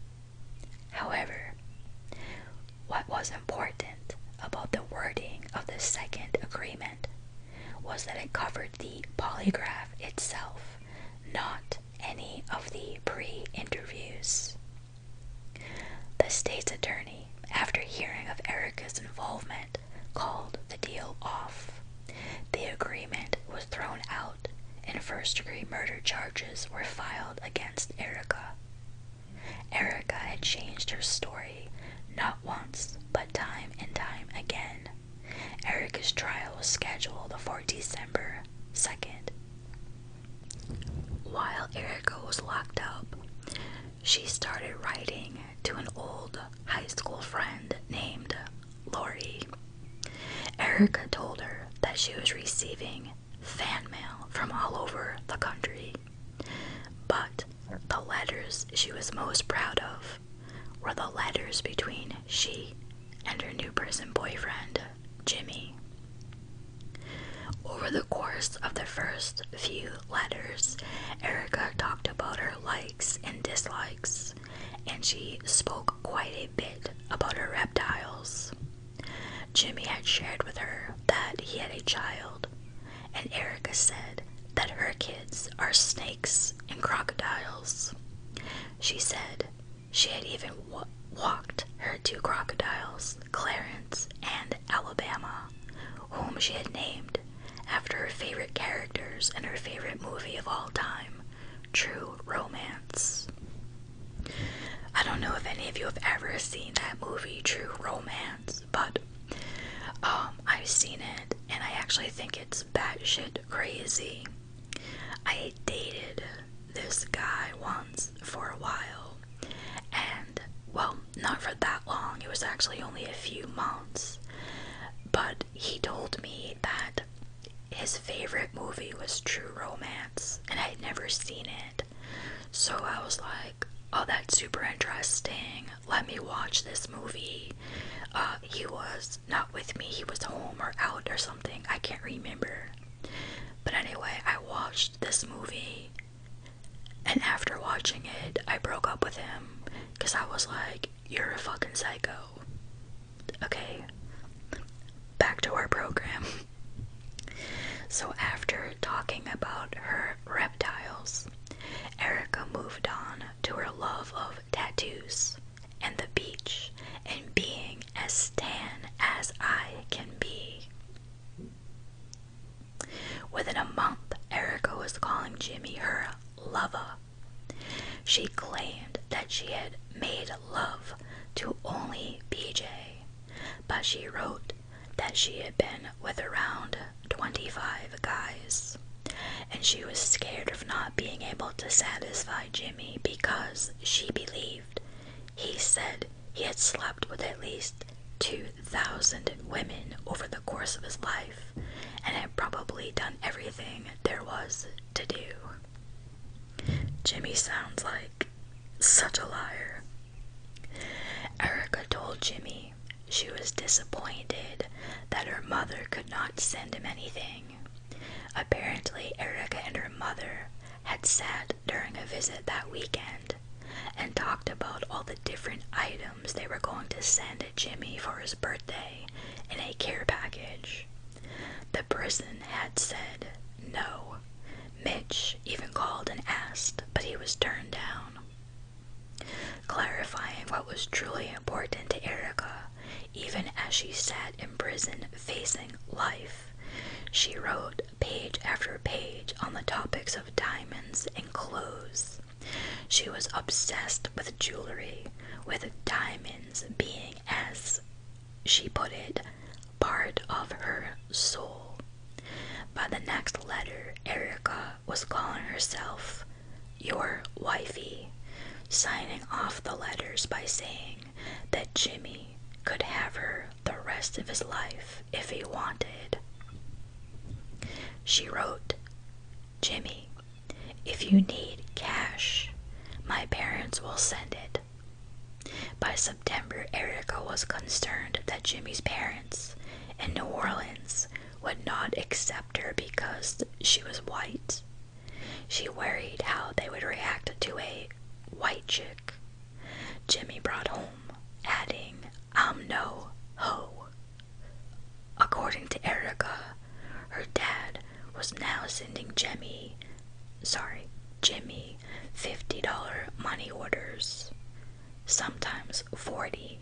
However, what was important about the wording of the second agreement was that it covered the polygraph itself, not any of the pre-interviews. The state's attorney, after hearing of Erica's involvement, called the deal off. The agreement was thrown out and first-degree murder charges were filed against Erica. Erica had changed her story not once, but time and time again. Erica's trial was scheduled for December 2nd. While Erica was locked up, she started writing to an old high school friend named Lori. Erica told her that she was receiving fan mail from all over the country, but the letters she was most proud of were the letters between she and her new prison boyfriend, Jimmy. Over the course of the first few letters, Erica talked about her likes and dislikes, and she spoke quite a bit about her reptiles. Jimmy had shared with her that he had a child, and Erica said that her kids are snakes and crocodiles. She said she had even walked her two crocodiles, Clarence and Alabama, whom she had named after her favorite characters in her favorite movie of all time, True Romance. I don't know if any of you have ever seen that movie, True Romance, but I've seen it, and I actually think it's batshit crazy. I dated this guy once for a while, and, well, not for that long, it was actually only a few months, but he told me that his favorite movie was True Romance, and I had never seen it, so I was like, oh, that's super interesting, let me watch this movie. He was not with me, he was home or out or something, I can't remember. But anyway, I watched this movie, and after watching it, I broke up with him, because I was like, you're a fucking psycho. Okay, back to our program. So after talking about her reptiles, Erica moved on to her love of tattoos and the beach and being as tan as I can be. Within a month, Erica was calling Jimmy her lover. She claimed that she had made love to only PJ, but she wrote that she had been with around 25 guys, and she was scared of not being able to satisfy Jimmy because she believed he said he had slept with at least 2,000 women over the course of his life and had probably done everything there was to do. Jimmy sounds like such a liar. Erica told Jimmy she was disappointed that her mother could not send him anything. Apparently, Erica and her mother had sat during a visit that weekend and talked about all the different items they were going to send Jimmy for his birthday in a care package. The prison had said no. Mitch even called and asked, but he was turned down. Clarifying what was truly important to Erica, even as she sat in prison facing life, she wrote page after page on the topics of diamonds and clothes. She was obsessed with jewelry, with diamonds being, as she put it, part of her soul. By the next letter, Erica was calling herself your wifey, signing off the letters by saying that Jimmy could have her the rest of his life if he wanted. She wrote, Jimmy, if you need cash, my parents will send it. By September, Erica was concerned that Jimmy's parents in New Orleans would not accept her because she was white. She worried how they would react to a white chick Jimmy brought home, adding, I'm no hoe. According to Erica, her dad was now sending Jimmy $50 money orders, sometimes $40,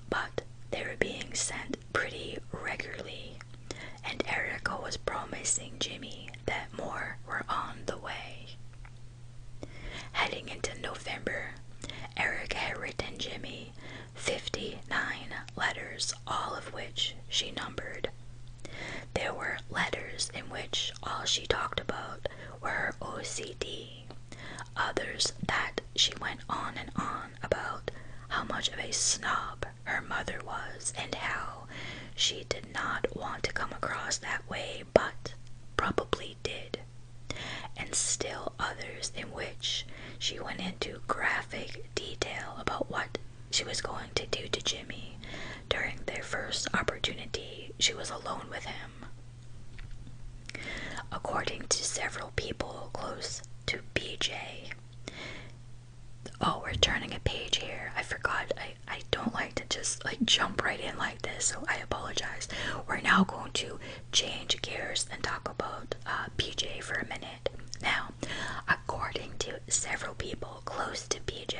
but they were being sent pretty regularly, and Erica was promising Jimmy that more were on the way. Heading into November, Erica had written Jimmy 59 letters, all of which she numbered. There were letters in which all she talked about were her OCD, others that she went on and on about how much of a snob her mother was and how she did not want to come across that way but probably did, and still others in which she went into graphic detail about what she was going to do to Jimmy during their first opportunity she was alone with him. According to several people close to BJ. Oh, we're turning a page here. I forgot. I don't like to just jump right in like this, so I apologize. We're now going to change gears and talk about BJ for a minute. Now, according to several people close to BJ,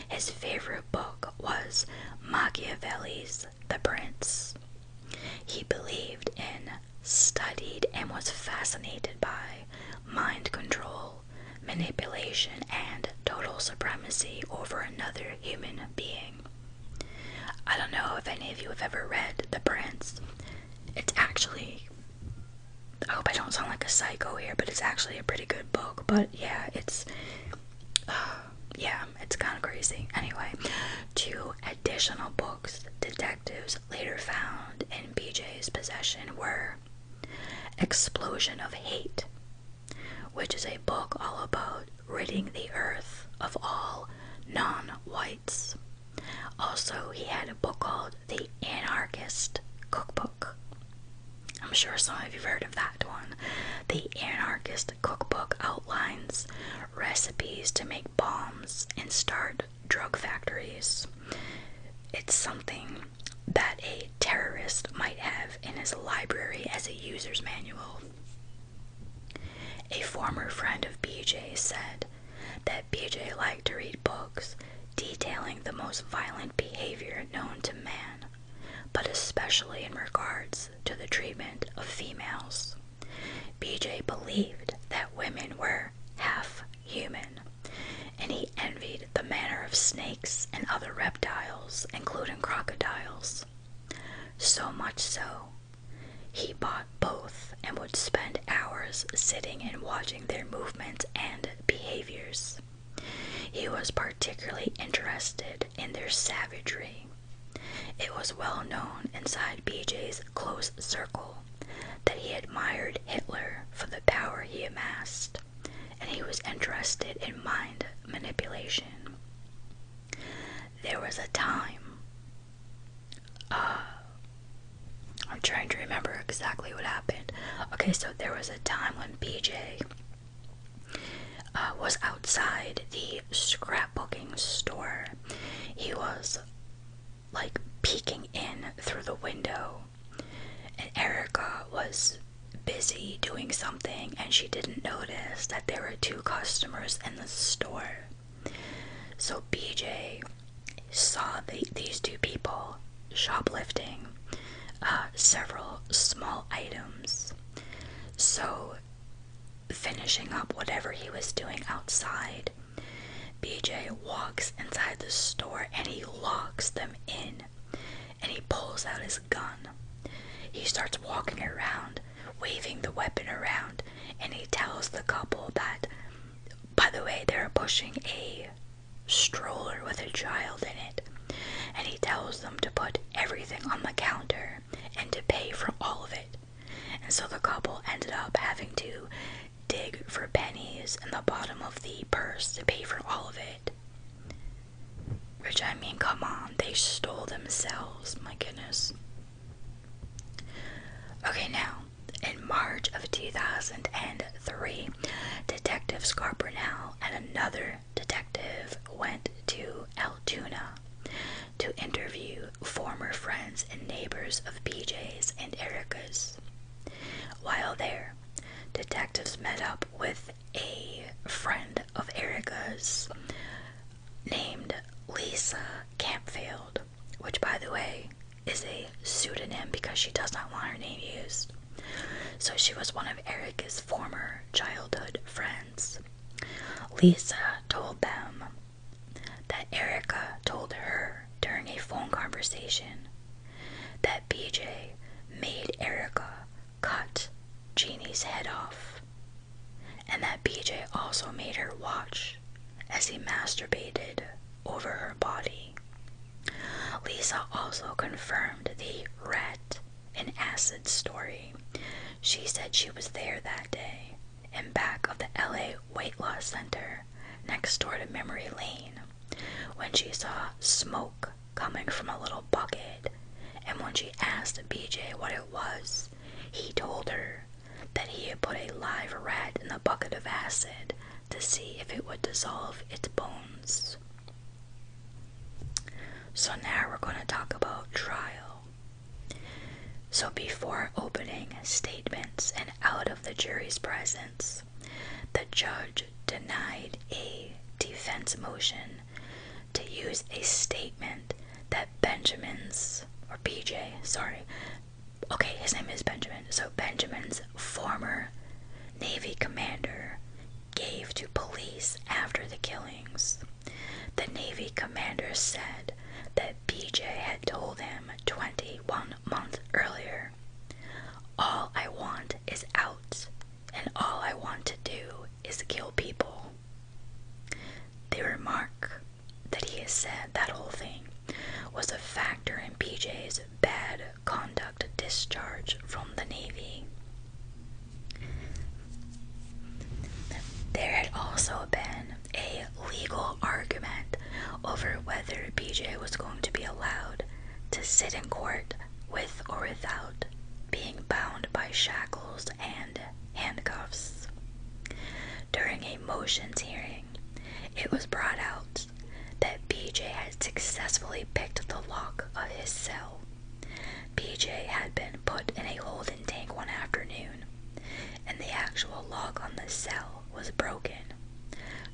his favorite book was Machiavelli's The Prince. He believed in, studied, and was fascinated by mind control, manipulation, and total supremacy over another human being. I don't know if any of you have ever read The Prince. It's actually, I hope I don't sound like a psycho here, but it's actually a pretty good book. But yeah, it's kind of crazy. Anyway, 2 additional books detectives later found in BJ's possession were Explosion of Hate, which is a book all about ridding the earth of all non-whites. Also, he had a book called The Anarchist Cookbook. I'm sure some of you have heard of that one. The Anarchist Cookbook outlines recipes to make bombs and start drug factories. It's something that a terrorist might have in his library as a user's manual. A former friend of BJ said that BJ liked to read books detailing the most violent behavior known to man, but especially in regards to the treatment of females. BJ believed that women were half human, and he envied the manner of snakes and other reptiles, including crocodiles. So much so, he bought both and would spend hours sitting and watching their movements and behaviors. He was particularly interested in their savagery. It was well known inside BJ's close circle that he admired Hitler for the power he amassed, and he was interested in mind manipulation. There was a time, I'm trying to remember exactly what happened. Okay, so there was a time when BJ was outside the scrapbooking store. He was like peeking in through the window, and Erica was busy doing something, and she didn't notice that there were two customers in the store. So BJ saw these two people shoplifting several small items. So, finishing up whatever he was doing outside, BJ walks inside the store and he locks them in, and he pulls out his gun. He starts walking around, waving the weapon around, and he tells the couple that, by the way, they're pushing a stroller with a child in it, and he tells them to put everything on the counter and to pay for all of it. And so the couple ended up having to dig for pennies in the bottom of the purse to pay for all of it. Which, I mean, come on, they stole themselves, my goodness. Okay, now, in March of 2003, Detective Scarpernell and another detective went to Altoona to interview former friends and neighbors of BJ's and Erica's. While there, detectives met up with a friend of Erica's named Lisa Campfield, which, by the way, is a pseudonym because she does not want her name used. So she was one of Erica's former childhood friends. Lisa told them that Erica told her during a phone conversation that BJ made Erica cut Geney's head off, and that BJ also made her watch as he masturbated over her body. Lisa also confirmed the rat and acid story. She said she was there that day, in back of the LA Weight Loss Center, next door to Memory Lane, when she saw smoke coming from a little bucket, and when she asked BJ what it was, he told her that he had put a live rat in the bucket of acid to see if it would dissolve its bones. So now we're going to talk about trial. So before opening statements and out of the jury's presence, the judge denied a defense motion to use a statement that his name is Benjamin. So Benjamin's former Navy commander gave to police after the killings. The Navy commander said that BJ had told him 21 months earlier, "All I want is out, and all I want to do is kill people." The remark that he has said that whole thing was a factor in BJ's bad conduct discharge from the Navy. There had also been a legal argument over whether BJ was going to be allowed to sit in court with or without being bound by shackles and handcuffs. During a motions hearing, it was brought out that BJ had successfully picked the lock of his cell. BJ had been put in a holding tank one afternoon, and the actual lock on the cell was broken.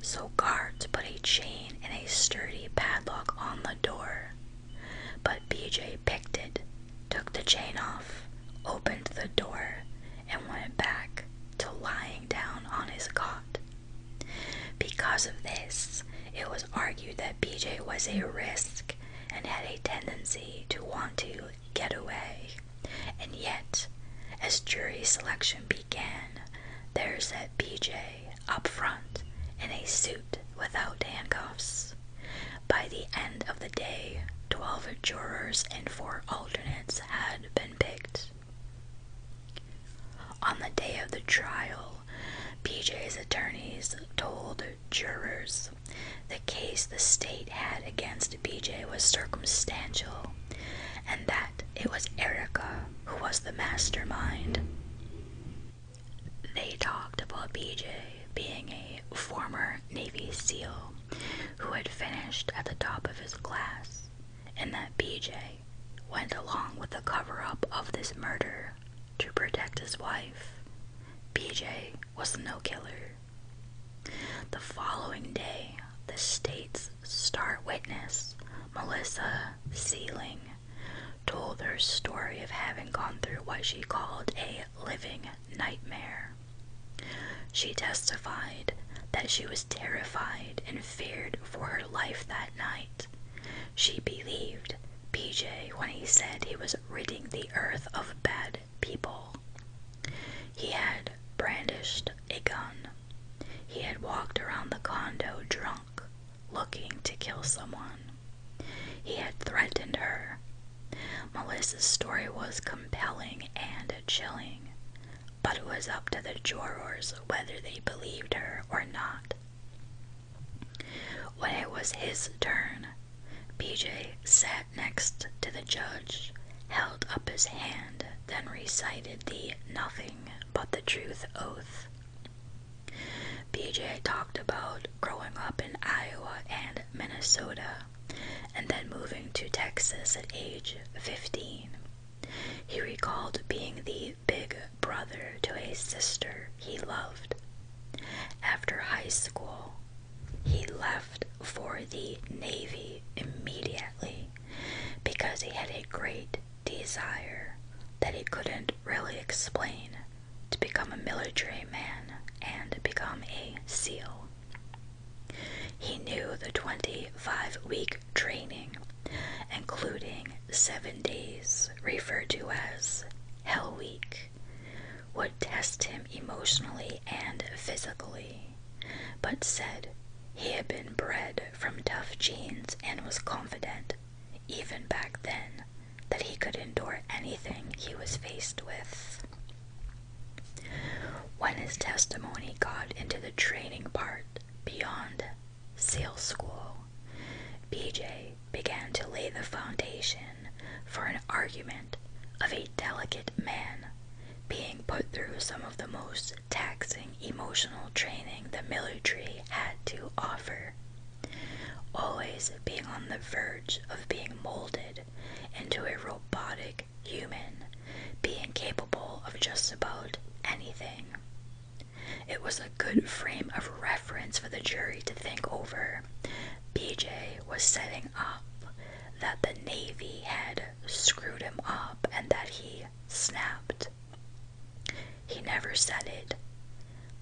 So guards put a chain and a sturdy padlock on the door. But BJ picked it, took the chain off, opened the door, and went back to lying down on his cot. Because of this, it was argued that BJ was a risk and had a tendency to want to get away. as jury selection began, there sat BJ up front in a suit without handcuffs. By the end of the day, 12 jurors and 4 alternates had been picked. On the day of the trial, BJ's attorneys told jurors the case the state had against BJ was circumstantial, and that it was Erica who was the mastermind. They talked about BJ being a former Navy SEAL who had finished at the top of his class, and that BJ went along with the cover-up of this murder to protect his wife. BJ was no killer. The following day, the state's star witness, Melissa Sealing, told her story of having gone through what she called a living nightmare. She testified that she was terrified and feared for her life that night. She believed BJ when he said he was ridding the earth of bad people. He had brandished a gun. He had walked around the condo drunk, looking to kill someone. He had threatened her. Melissa's story was compelling and chilling, but it was up to the jurors whether they believed her or not. When it was his turn, BJ sat next to the judge, held up his hand, then recited the nothing but the truth oath. BJ talked about growing up in Iowa and Minnesota, and then moving to Texas at age 15. He recalled being the big brother to a sister he loved. After high school, he left for the Navy immediately because he had a great desire that he couldn't really explain to become a military man and become a SEAL. He knew the 25-week training, including 7 days referred to as Hell Week, would test him emotionally and physically, but said he had been bred from tough genes and was confident, even back then, that he could endure anything he was faced with. When his testimony got into the training part beyond SEAL school, BJ began to lay the foundation for an argument of a delicate man being put through some of the most taxing emotional training the military had to offer, always being on the verge of being molded into a robotic human, being capable of just about anything. It was a good frame of reference for the jury to think over. BJ was setting up that the Navy had screwed him up and that he snapped. He never said it,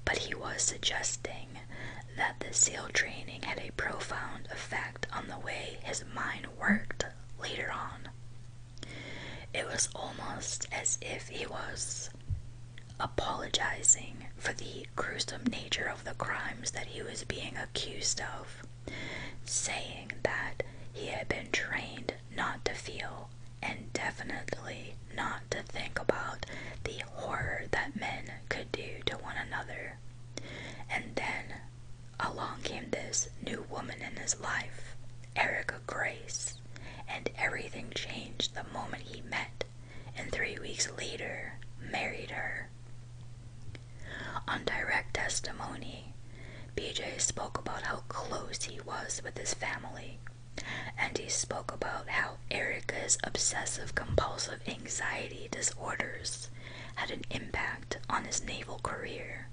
but he was suggesting that the SEAL training had a profound effect on the way his mind worked later on. It was almost as if he was apologizing for the gruesome nature of the crimes that he was being accused of, saying that he had been trained not to feel and definitely not to think about the horror that men could do to one another. And then along came this new woman in his life, Erica Grace, and everything changed the moment he met, and 3 weeks later married her. On direct testimony, BJ spoke about how close he was with his family, and he spoke about how Erica's obsessive-compulsive anxiety disorders had an impact on his naval career.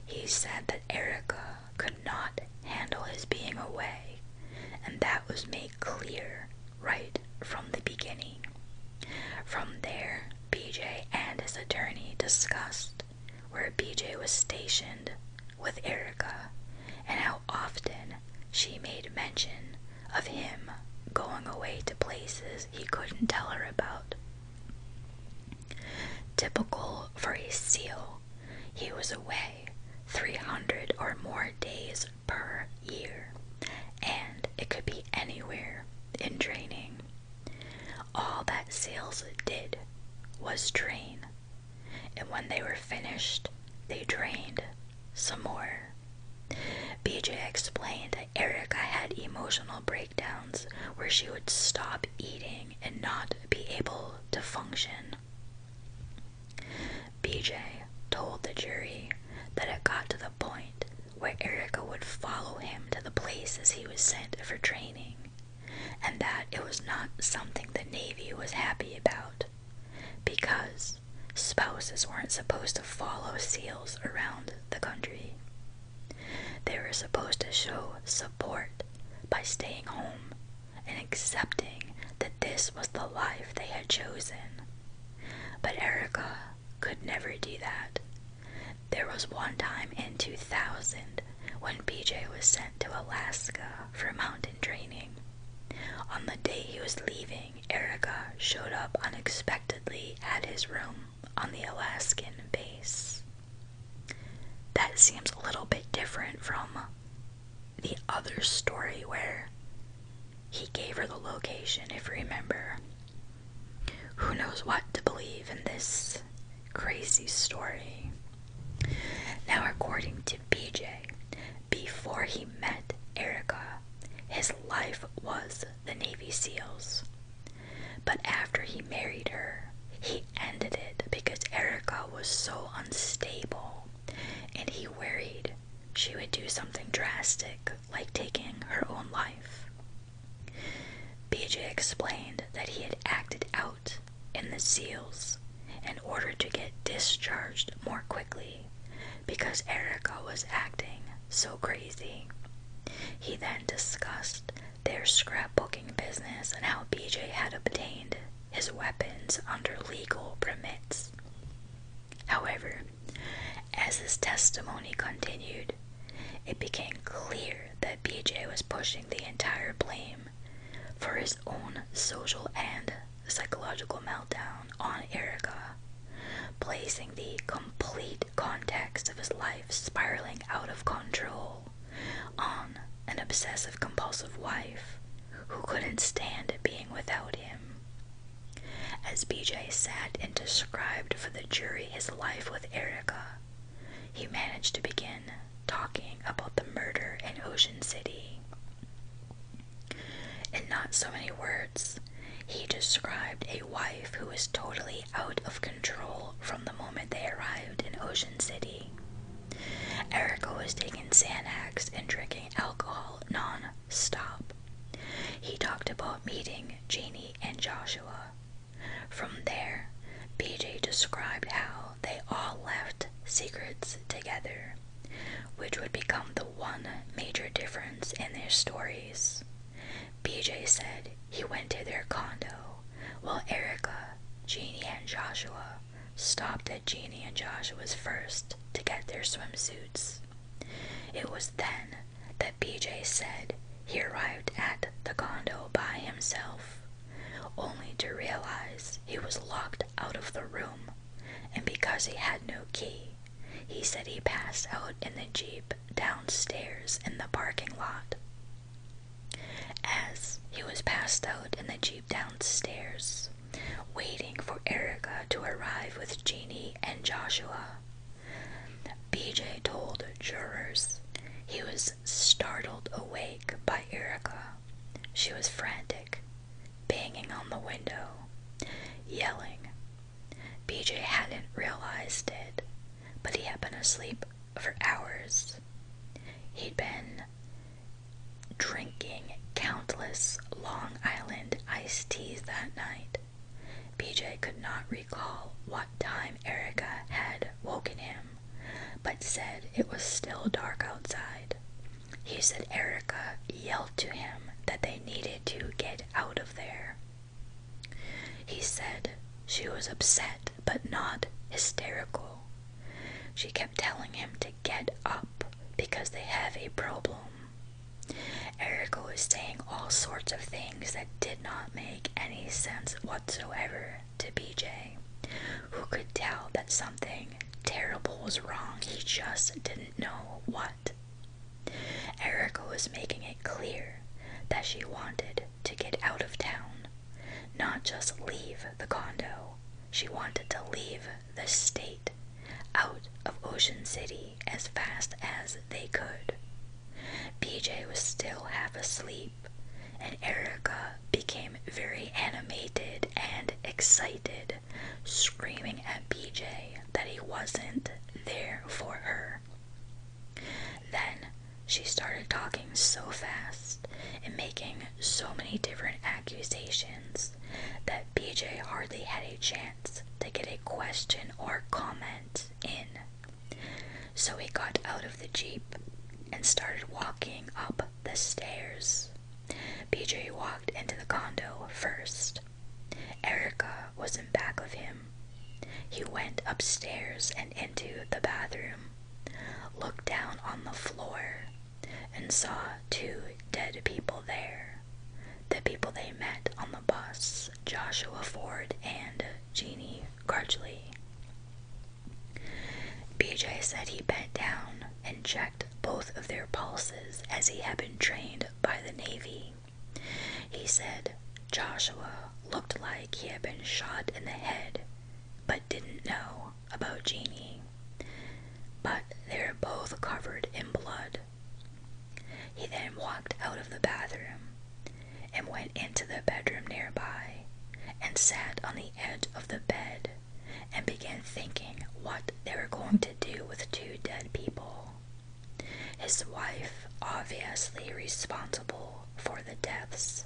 He said that Erica could not handle his being away, and that was made clear right from the beginning. From there, BJ and his attorney discussed where BJ was stationed with Erica and how often she made mention of him going away to places he couldn't tell her about. typical for a SEAL, he was away 300 or more days per year, and it could be anywhere in training. All that SEALs did was train, and when they were finished, they trained some more. BJ explained that Erica had emotional breakdowns where she would stop eating and not be able to function. BJ told the jury that it got to the point where Erica would follow him to the places he was sent for training, and that it was not something the Navy was happy about, because spouses weren't supposed to follow SEALs around the country. They were supposed to show support by staying home and accepting that this was the life they had chosen. But Erica could never do that. There was one time in 2000 when BJ was sent to Alaska for mountain training. On the day he was leaving, Erica showed up unexpectedly at his room on the Alaskan base. That seems a little bit different from the other story where he gave her the location, if you remember. Who knows what to believe in this crazy story. Now, according to BJ, before he met Erica, his life was the Navy SEALs. But after he married her, he ended it because Erica was so unstable, and he worried she would do something drastic, like taking her own life. BJ explained that he had acted out in the SEALs in order to get discharged more quickly because Erica was acting so crazy. He then discussed their scrapbooking business and how BJ had obtained his weapons under legal permits. However, as his testimony continued, it became clear that BJ was pushing the entire blame for his own social and psychological meltdown on Erica, placing the complete context of his life spiraling out of control on an obsessive-compulsive wife who couldn't stand being without him. As BJ sat and described for the jury his life with Erica, he managed to begin talking about the murder in Ocean City. In not so many words, he described a wife who was totally out of control from the moment they arrived in Ocean City. Erica was taking Xanax and drinking alcohol non-stop. He talked about meeting Geney and Joshua. From there, BJ described how they all left secrets together, which would become the one major difference in their stories. BJ said he went to their condo while Erica, Geney, and Joshua stopped at Geney and Joshua's first to get their swimsuits. It was then that BJ said he arrived at the condo by himself, only to realize he was locked out of the room, and because he had no key, he said he passed out in the Jeep downstairs in the parking lot. As he was passed out in the Jeep downstairs, waiting for Erica to arrive with Geney and Joshua, BJ told jurors he was startled awake by Erica. She was frantic, banging on the window, yelling. BJ hadn't realized it, but he had been asleep for hours. He'd been drinking countless Long Island iced teas that night. BJ could not recall what time Erica had woken him, but said it was still dark outside. He said Erica yelled to him that they needed to get out of there. He said she was upset but not hysterical. She kept telling him to get up because they have a problem. Erica was saying all sorts of things that did not make any sense whatsoever to BJ, who could tell tell that something terrible was wrong. He just didn't know what. Erica was making it clear that she wanted to get out of town, not just leave the condo. She wanted to leave the state, out of Ocean City as fast as they could. BJ was still half asleep, and Erica became very animated and excited, screaming at BJ that he wasn't there for her. Then she started talking so fast and making so many different accusations that BJ hardly had a chance to get a question or comment in. So he got out of the Jeep and started walking up the stairs. BJ walked into the condo first. Erica was in back of him. He went upstairs and into the bathroom, looked down on the floor, and saw 2 dead people there. The people they met on the bus, Joshua Ford and Geney Crutchley. BJ said he bent down and checked both of their pulses as he had been trained by the Navy. He said Joshua looked like he had been shot in the head, but didn't know about Geney. But they were both covered in blood. He then walked out of the bathroom and went into the bedroom nearby and sat on the edge of the bed and began thinking what they were going to do with 2 dead people. His wife obviously responsible for the deaths.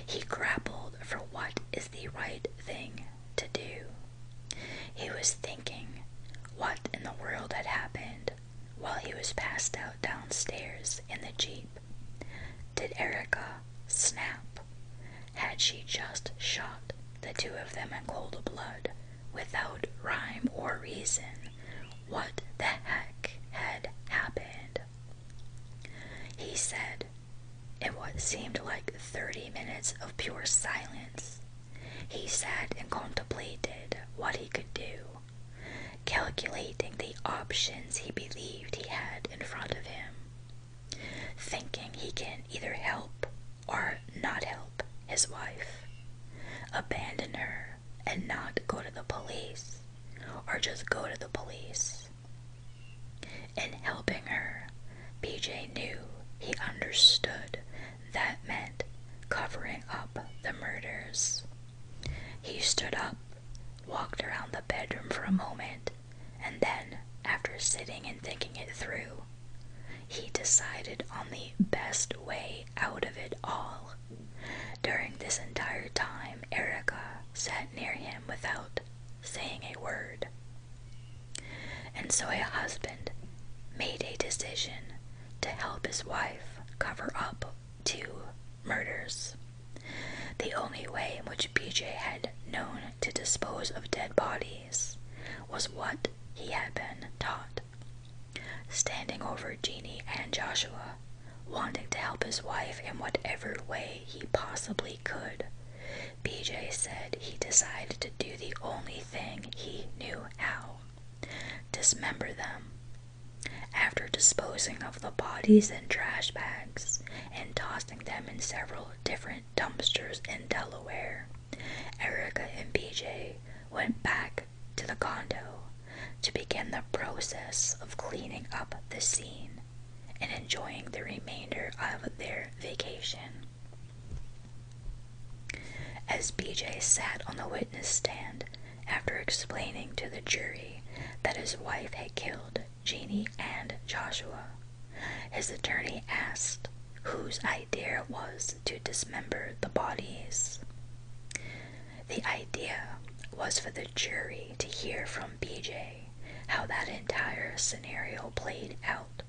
He grappled for what is the right thing to do. He was thinking what in the world had happened while he was passed out downstairs in the Jeep. Did Erica snap? Had she just shot the 2 of them in cold blood without rhyme or reason? What the heck had happened? He said, in what seemed like 30 minutes of pure silence, he sat and contemplated what he could do, calculating the options he believed he had in front of him, thinking he can either help or not help his wife, abandon her and not go to the police, or just go to the police. In helping her, BJ knew he understood that meant covering up the murders. He stood up, walked around the bedroom for a moment, and then, after sitting and thinking it through, he decided on the best way out of it all. During this entire time, Erica sat near him without saying a word. And so a husband made a decision to help his wife cover up 2 murders. The only way in which BJ had known to dispose of dead bodies was what he had been taught. Standing over Geney and Joshua, wanting to help his wife in whatever way he possibly could, BJ said he decided to do the only thing he knew how: dismember them. After disposing of the bodies in trash bags and tossing them in several different dumpsters in Delaware, Erica and BJ went back to the condo to begin the process of cleaning up the scene and enjoying the remainder of their vacation. As BJ sat on the witness stand after explaining to the jury that his wife had killed Geney and Joshua, his attorney asked whose idea it was to dismember the bodies. The idea was for the jury to hear from BJ how that entire scenario played out,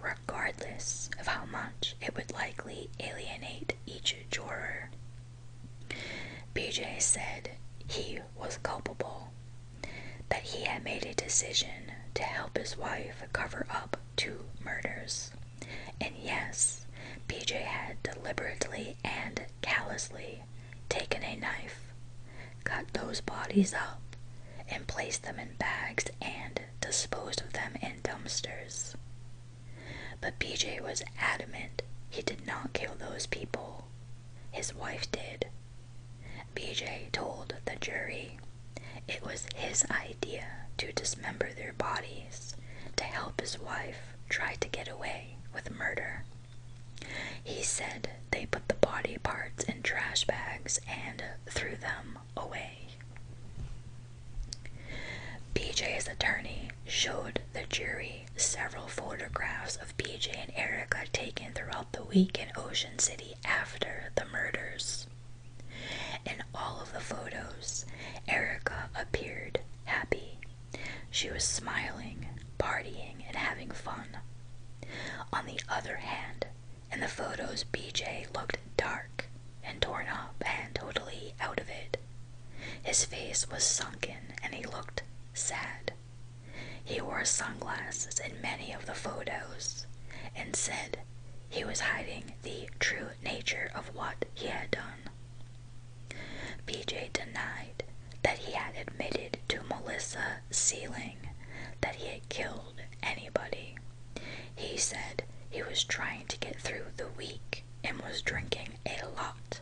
regardless of how much it would likely alienate each juror. BJ said he was culpable, that he had made a decision to help his wife cover up 2 murders. And yes, BJ had deliberately and callously taken a knife, cut those bodies up, and placed them in bags and disposed of them in dumpsters. But BJ was adamant he did not kill those people. His wife did. BJ told the jury it was his idea to dismember their bodies to help his wife try to get away with murder. He said they put the body parts in trash bags and threw them away. BJ's attorney showed the jury several photographs of BJ and Erica taken throughout the week in Ocean City after the murders. In all of the photos, Erica appeared happy. She was smiling, partying, and having fun. On the other hand, in the photos, BJ looked dark and torn up and totally out of it. His face was sunken and he looked sad. He wore sunglasses in many of the photos and said he was hiding the true nature of what he had done. BJ denied that he had admitted to Melissa Sealing that he had killed anybody. He said he was trying to get through the week and was drinking a lot,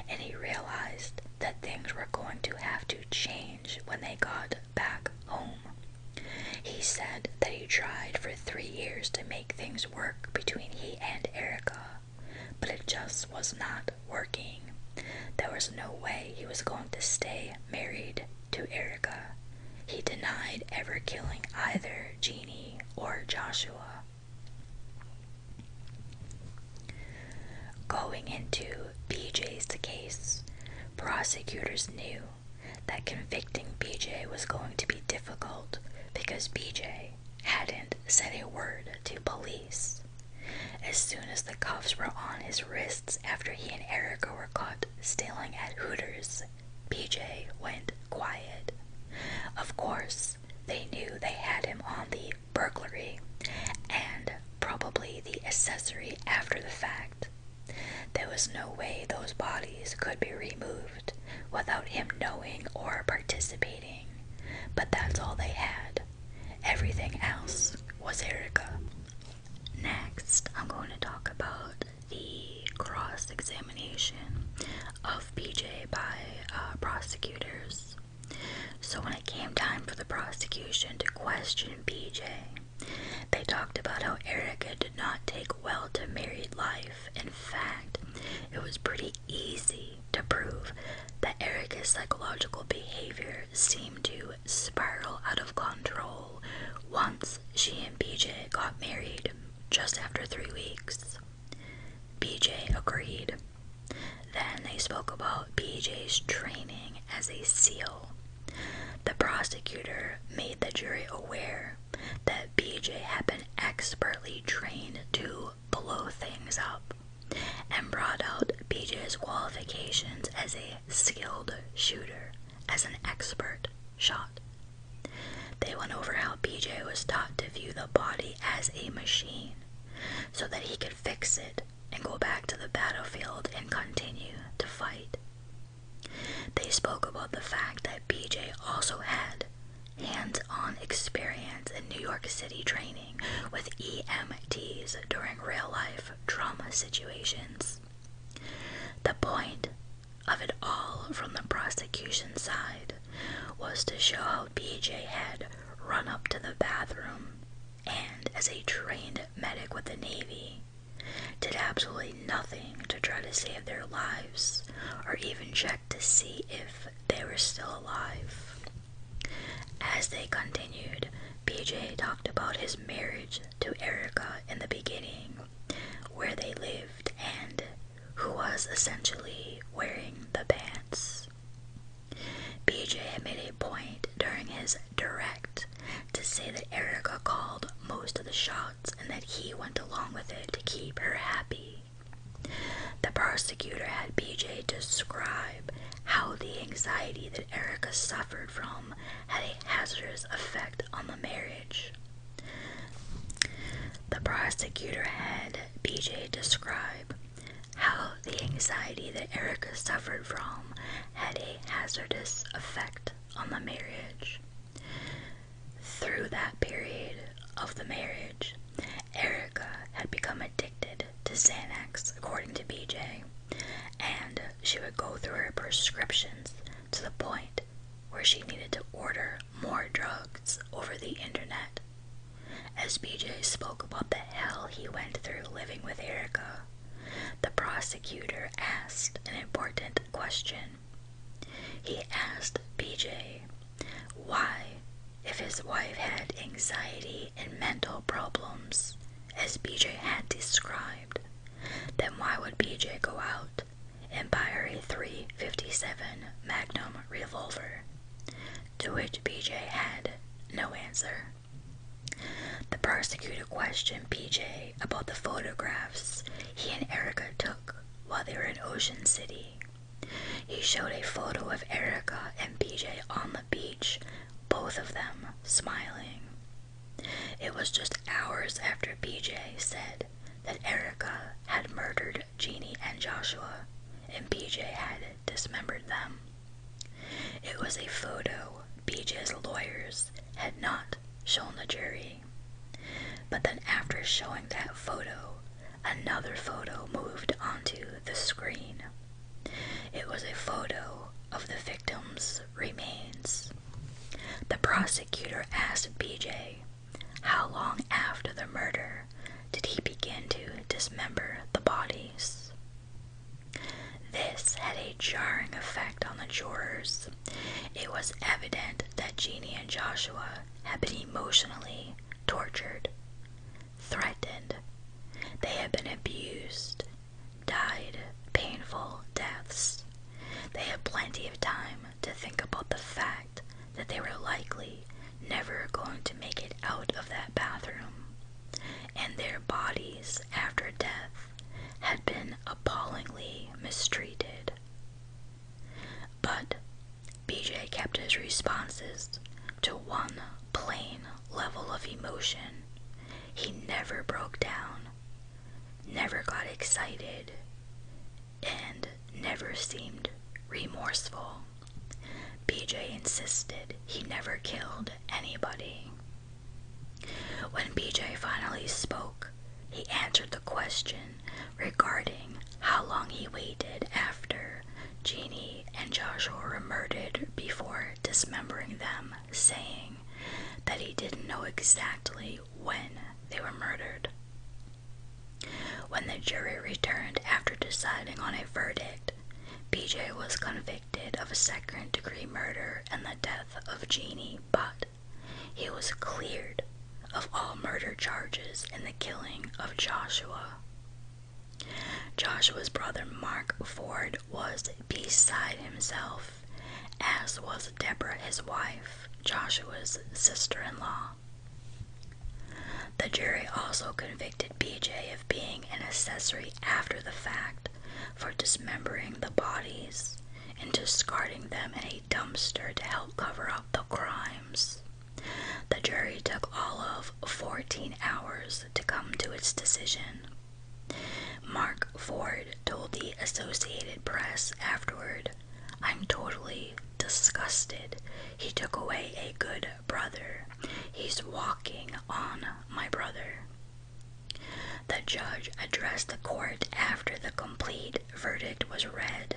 and he realized that things were going to have to change when they got back home. He said that he tried for 3 years to make things work between he and Erica, but it just was not working. There was no way he was going to stay married to Erica. He denied ever killing either Geney or Joshua. Going into BJ's case, prosecutors knew that convicting BJ was going to be difficult because BJ hadn't said a word to police. As soon as the cuffs were on his wrists after he and Erica were caught stealing at Hooters, BJ went quiet. Of course, they knew they had him on the burglary and probably the accessory after the fact. There was no way those bodies could be removed without him knowing or participating, but that's all they had. Everything else was Erica. Next, I'm going to talk about the cross-examination of BJ by prosecutors. So when it came time for the prosecution to question BJ, they talked about how Erica did not take well to married life. In fact, it was pretty easy to prove that Erica's psychological behavior seemed to spiral out of control once she and BJ got married just after 3 weeks. BJ agreed. Then they spoke about BJ's training as a SEAL. The prosecutor made the jury aware that BJ had been expertly trained to blow things up and brought out BJ's qualifications as a skilled shooter, as an expert shot. They went over how BJ was taught to view the body as a machine so that he could fix it and go back to the battlefield and continue to fight. They spoke about the fact that BJ also had hands-on experience in New York City training with EMTs during real-life trauma situations. The point of it all from the prosecution side was to show how BJ had run up to the bathroom and, as a trained medic with the Navy, did absolutely nothing to try to save their lives or even check to see if they were still alive. As they continued, BJ talked about his marriage to Erica in the beginning, where they lived, and who was essentially wearing the pants. BJ had made a point during his direct to say that Erica called most of the shots and that he went along with it to keep her happy. The prosecutor had BJ describe how the anxiety that Erica suffered from had a hazardous effect on the marriage. The prosecutor had BJ describe how the anxiety that Erica suffered from had a hazardous effect on the marriage. Through that period of the marriage, Erica had become addicted to Xanax, according to BJ, and she would go through her prescriptions to the point where she needed to order more drugs over the internet. As BJ spoke about the hell he went through living with Erica, the prosecutor asked an important question. He asked BJ why, if his wife had anxiety and mental problems, as BJ had described, then why would BJ go out and buy her a .357 Magnum revolver? To which BJ had no answer. The prosecutor questioned BJ about the photographs he and Erica took while they were in Ocean City. He showed a photo of Erica and BJ on the beach, both of them smiling. It was just hours after BJ said that Erica had murdered Geney and Joshua, and BJ had dismembered them. It was a photo BJ's lawyers had not shown the jury. But then after showing that photo, another photo moved onto the screen. It was a photo of the victim's remains. The prosecutor asked BJ how long after the murder did he begin to dismember the bodies. This had a jarring effect on the jurors. It was evident that Geney and Joshua had been emotionally tortured, threatened. They had been abused, died painful deaths. They had plenty of time to think about the fact that they were likely never going to make it out of that bathroom, and their bodies after death had been appallingly mistreated. But BJ kept his responses to one plain level of emotion. He never broke down, never got excited, and never seemed remorseful. BJ insisted he never killed anybody. When BJ finally spoke, he answered the question regarding how long he waited after Geney and Joshua were murdered before dismembering them, saying that he didn't know exactly when they were murdered. When the jury returned after deciding on a verdict, BJ was convicted of a second-degree murder and the death of Geney, but he was cleared of all murder charges in the killing of Joshua. Joshua's brother Mark Ford was beside himself, as was Deborah, his wife, Joshua's sister-in-law. The jury also convicted BJ of being an accessory after the fact for dismembering the bodies and discarding them in a dumpster to help cover up the crimes. The jury took all of 14 hours to come to its decision. Mark Ford told the Associated Press afterward, "I'm totally disgusted. He took away a good brother. He's walking on my brother." The judge addressed the court after the complete verdict was read,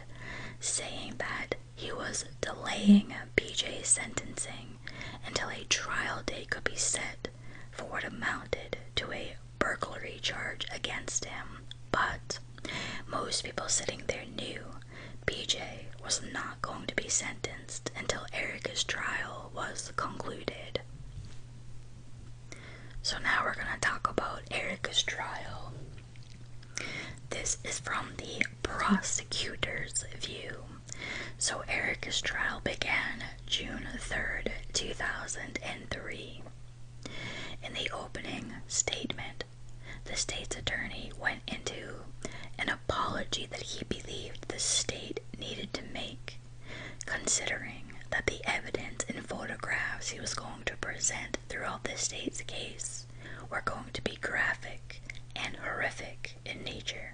saying that he was delaying BJ's sentencing until a trial date could be set for what amounted to a burglary charge against him. But most people sitting there knew BJ was not going to be sentenced until Erica's trial was concluded. So now we're going to talk about Erica's trial. This is from the prosecutor's view. So Erica's trial began June 3rd, 2003. In the opening statement, the state's attorney went into an apology that he believed the state needed to make, considering that the evidence and photographs he was going to present throughout the state's case were going to be graphic and horrific in nature.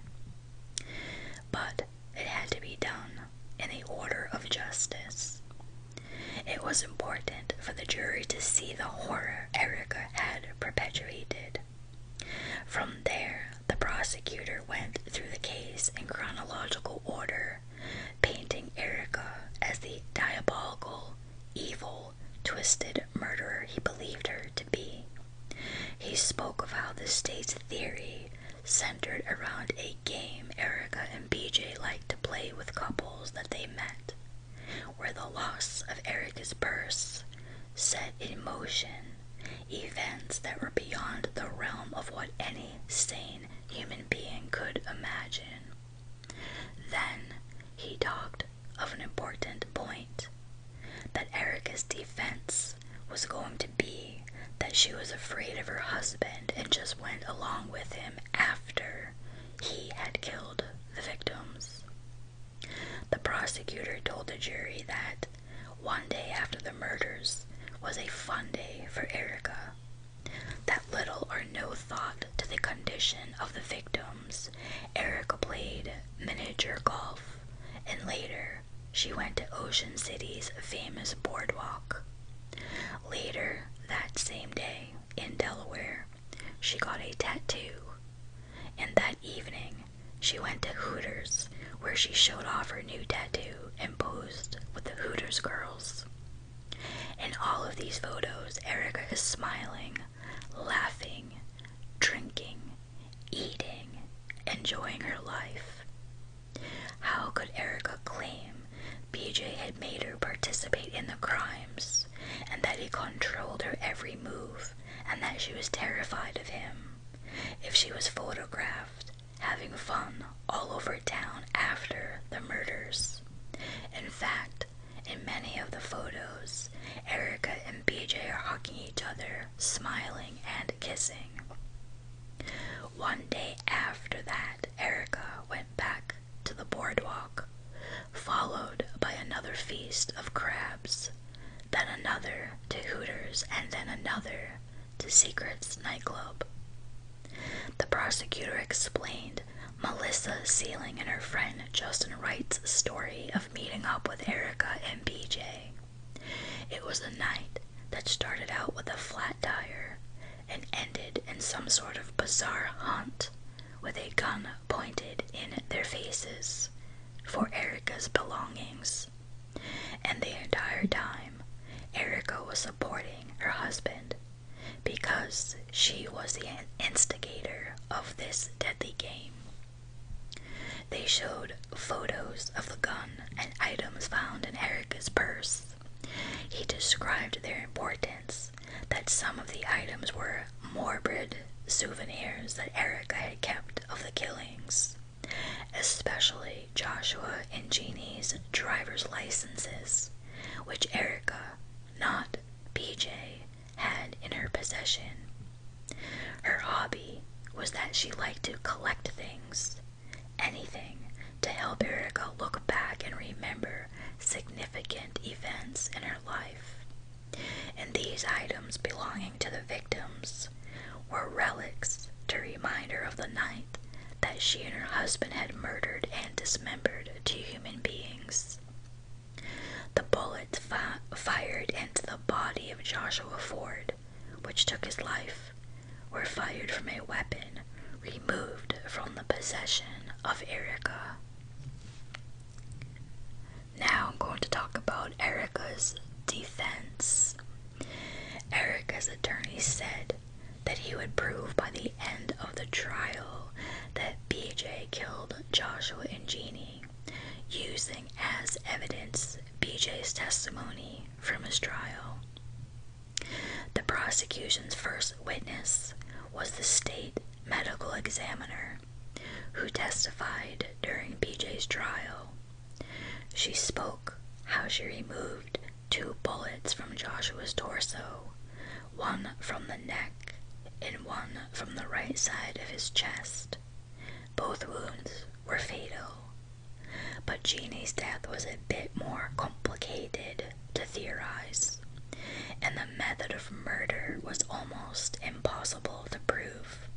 But it had to be done in the order of justice. It was was important for the jury to see the horror Erica had perpetuated. From there, the prosecutor went through the case in chronological order, painting Erica as the diabolical, evil, twisted murderer he believed her to be. He spoke of how the state's theory centered around a game Erica and BJ liked to play with couples that they met, where the loss of Erica's purse set in motion events that were beyond the realm of what any sane human being could imagine. Then he talked of an important point, that Erica's defense was going to be that she was afraid of her husband and just went along with him after he had killed the victims. The prosecutor told the jury that one day after the murders was a fun day for Erica, that little or no thought to the condition of the victims, Erica played miniature golf, and later she went to Ocean City's famous boardwalk. Later that same day, in Delaware, she got a tattoo, and that evening she went to Hooters, where she showed off her new tattoo and posed with the Hooters girls. In all of these photos, Erica is smiling, laughing, drinking, eating, enjoying her life. How could Erica claim BJ had made her participate in the crimes, and that he controlled her every move, and that she was terrified of him, if she was photographed having fun all over town after the murders? In fact, in many of the photos, Erica and BJ are hugging each other, smiling and kissing. One day after that, Erica went back to the boardwalk, followed by another feast of crabs, then another to Hooters, and then another to Secret's nightclub. The prosecutor explained Melissa Sealing and her friend Justin Wright's story of meeting up with Erica and BJ. It was a night that started out with a flat tire and ended in some sort of bizarre hunt with a gun pointed in their faces for Erica's belongings. And the entire time, Erica was supporting her husband because she was the instigator of this deadly game. They showed photos of the gun and items found in Erica's purse. He described their importance, that some of the items were morbid souvenirs that Erica had kept of the killings, especially Joshua and Geney's driver's licenses, which Erica, not BJ, had in her possession. Her hobby was that she liked to collect things, anything to help Erica look back and remember significant events in her life. And these items belonging to the victims were relics to remind her of the night that she and her husband had murdered and dismembered two human beings. The bullets fired into the body of Joshua Ford, which took his life, were fired from a weapon removed from the possession of Erica. Now I'm going to talk about Erica's defense. Erica's attorney said that he would prove by the end of the trial that BJ killed Joshua and Geney, using as evidence BJ's testimony from his trial. The prosecution's first witness was the state medical examiner, who testified during BJ's trial. She spoke how she removed 2 bullets from Joshua's torso, one from the neck and one from the right side of his chest. Both wounds were fatal, but Geney's death was a bit more complicated to theorize, and the method of murder was almost impossible to prove.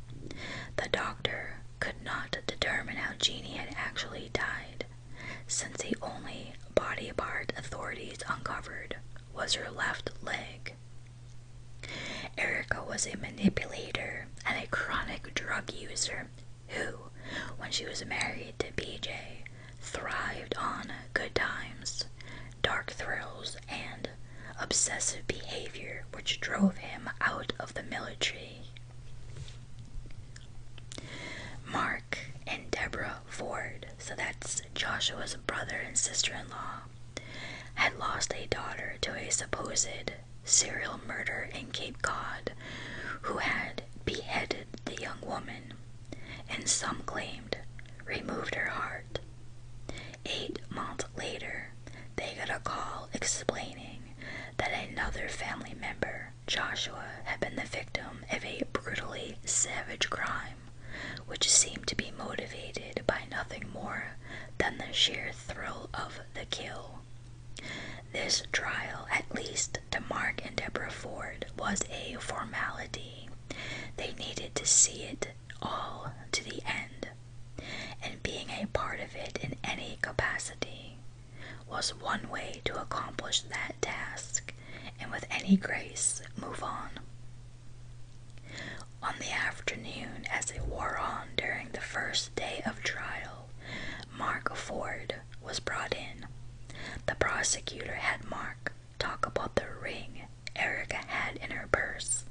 The doctor could not determine how Geney had actually died, since the only body part authorities uncovered was her left leg. Erica was a manipulator and a chronic drug user who, when she was married to BJ, thrived on good times, dark thrills, and obsessive behavior which drove him out of the military. Mark and Deborah Ford, so that's Joshua's brother and sister-in-law, had lost a daughter to a supposed serial murderer in Cape Cod who had beheaded the young woman, and some claimed removed her heart. 8 months later, they got a call explaining that another family member, Joshua, had been the victim of a brutally savage crime, which seemed to be motivated by nothing more than the sheer thrill of the kill. This trial, at least to Mark and Deborah Ford, was a formality. They needed to see it all to the end, and being a part of it in any capacity was one way to accomplish that task, and with any grace move on. On the afternoon, as it wore on during the first day of trial, Mark Ford was brought in. The prosecutor had Mark talk about the ring Erica had in her purse,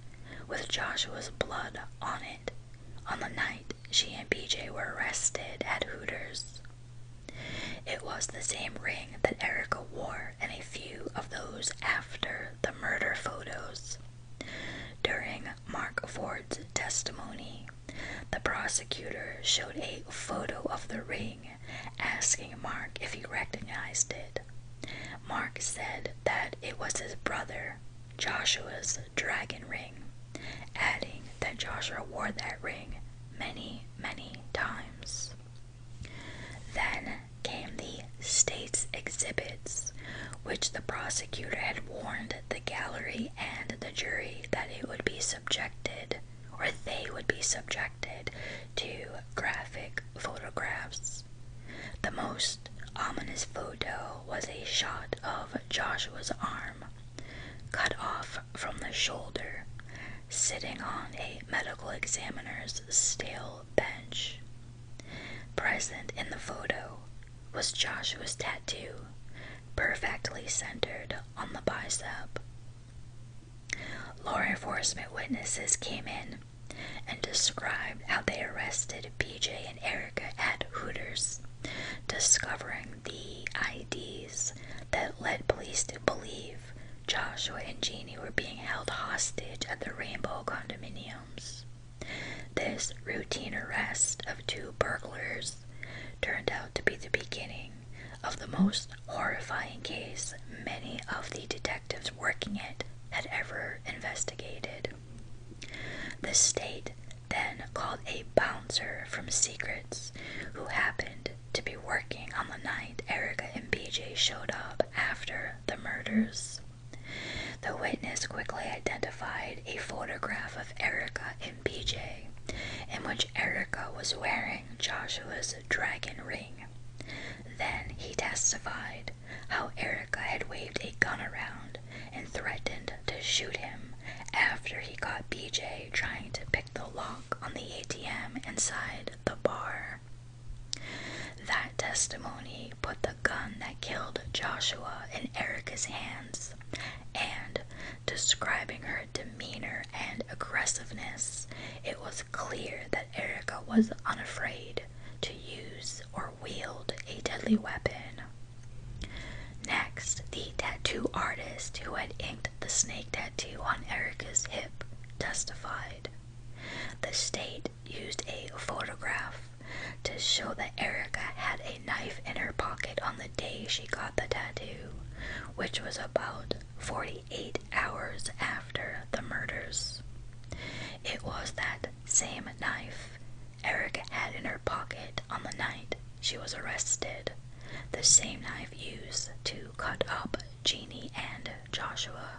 with Joshua's blood on it, on the night she and BJ were arrested at Hooters. It was the same ring that Erica wore in a few of those after the murder photos. During Mark Ford's testimony, the prosecutor showed a photo of the ring, asking Mark if he recognized it. Mark said that it was his brother, Joshua's dragon ring, adding that Joshua wore that ring many, many times. Then came the state's exhibits, which the prosecutor had warned the gallery and the jury that it would be subjected, or they would be subjected, to graphic photographs. The most ominous photo was a shot of Joshua's arm, cut off from the shoulder, sitting on a medical examiner's steel bench. Present in the photo was Joshua's tattoo, perfectly centered on the bicep. Law enforcement witnesses came in and described how they arrested BJ and Erica at Hooters, discovering the IDs that led police to believe Joshua and Geney were being held hostage at the Rainbow condominiums. This routine arrest of 2 burglars turned out to be the beginning of the most horrifying case many of the detectives working it had ever investigated. The state then called a bouncer from Secrets who happened to be working on the night Erica and BJ showed up after the murders. The witness quickly identified a photograph of Erica and BJ, in which Erica was wearing Joshua's dragon ring. Then he testified how Erica had waved a gun around and threatened to shoot him after he caught BJ trying to pick the lock on the ATM inside the bar. That testimony put the gun that killed Joshua in Erica's hands, and describing her demeanor and aggressiveness, it was clear that Erica was unafraid to use or wield a deadly weapon. Next, the tattoo artist who had inked the snake tattoo on Erica's hip testified. The state used a photograph to show that Erica had a knife in her pocket on the day she got the tattoo, which was about 48 hours after the murders. It was that same knife Erica had in her pocket on the night she was arrested, the same knife used to cut up Geney and Joshua.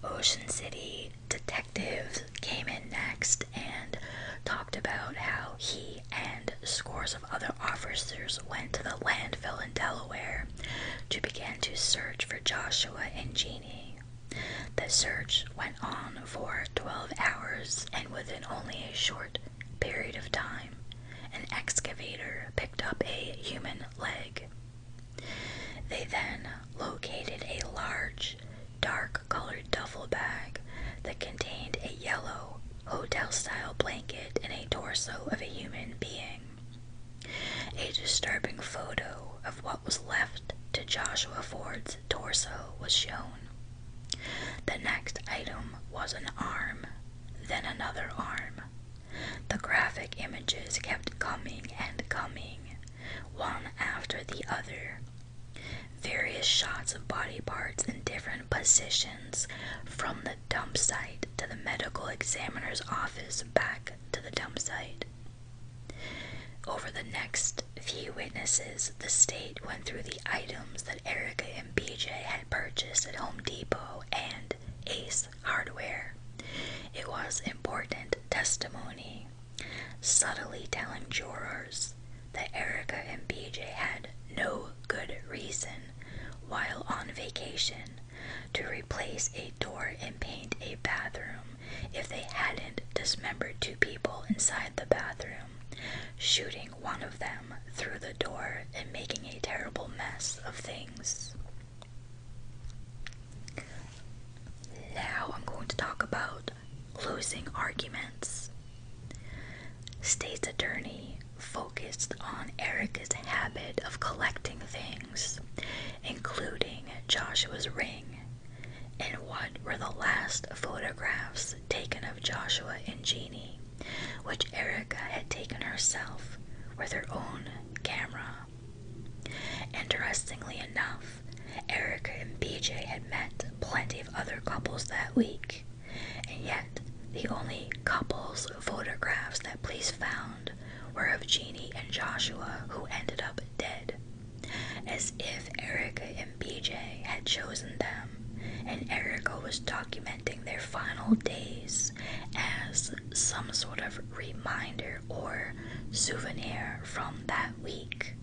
Ocean City detectives came in next and talked about how he and scores of other officers went to the landfill in Delaware to begin to search for Joshua and Geney. The search went on for 12 hours, and within only a short period of time, an excavator picked up a human leg. They then located a large, dark-colored duffel bag that contained a yellow, hotel-style blanket and a torso of a human being. A disturbing photo of what was left to Joshua Ford's torso was shown. The next item was an arm, then another arm. The graphic images kept coming and coming, one after the other. Various shots of body parts in different positions, from the dump site to the medical examiner's office back to the dump site. Over the next few witnesses, the state went through the items that Erica and BJ had purchased at Home Depot and Ace Hardware. It was important testimony, subtly telling jurors that Erica and BJ had no good reason, while on vacation, to replace a door and paint a bathroom if they hadn't dismembered two people inside the bathroom, shooting one of them through the door and making a terrible mess of things. Now I'm going to talk about closing arguments. State's attorney focused on Erica's habit of collecting things, including Joshua's ring, and what were the last photographs taken of Joshua and Geney, which Erica had taken herself with her own camera. Interestingly enough, Erica and BJ had met plenty of other couples that week, and yet the only couples photographs that police found were of Geney and Joshua, who ended up dead, as if Erica and BJ had chosen them, and Erica was documenting their final days as some sort of reminder or souvenir from that week.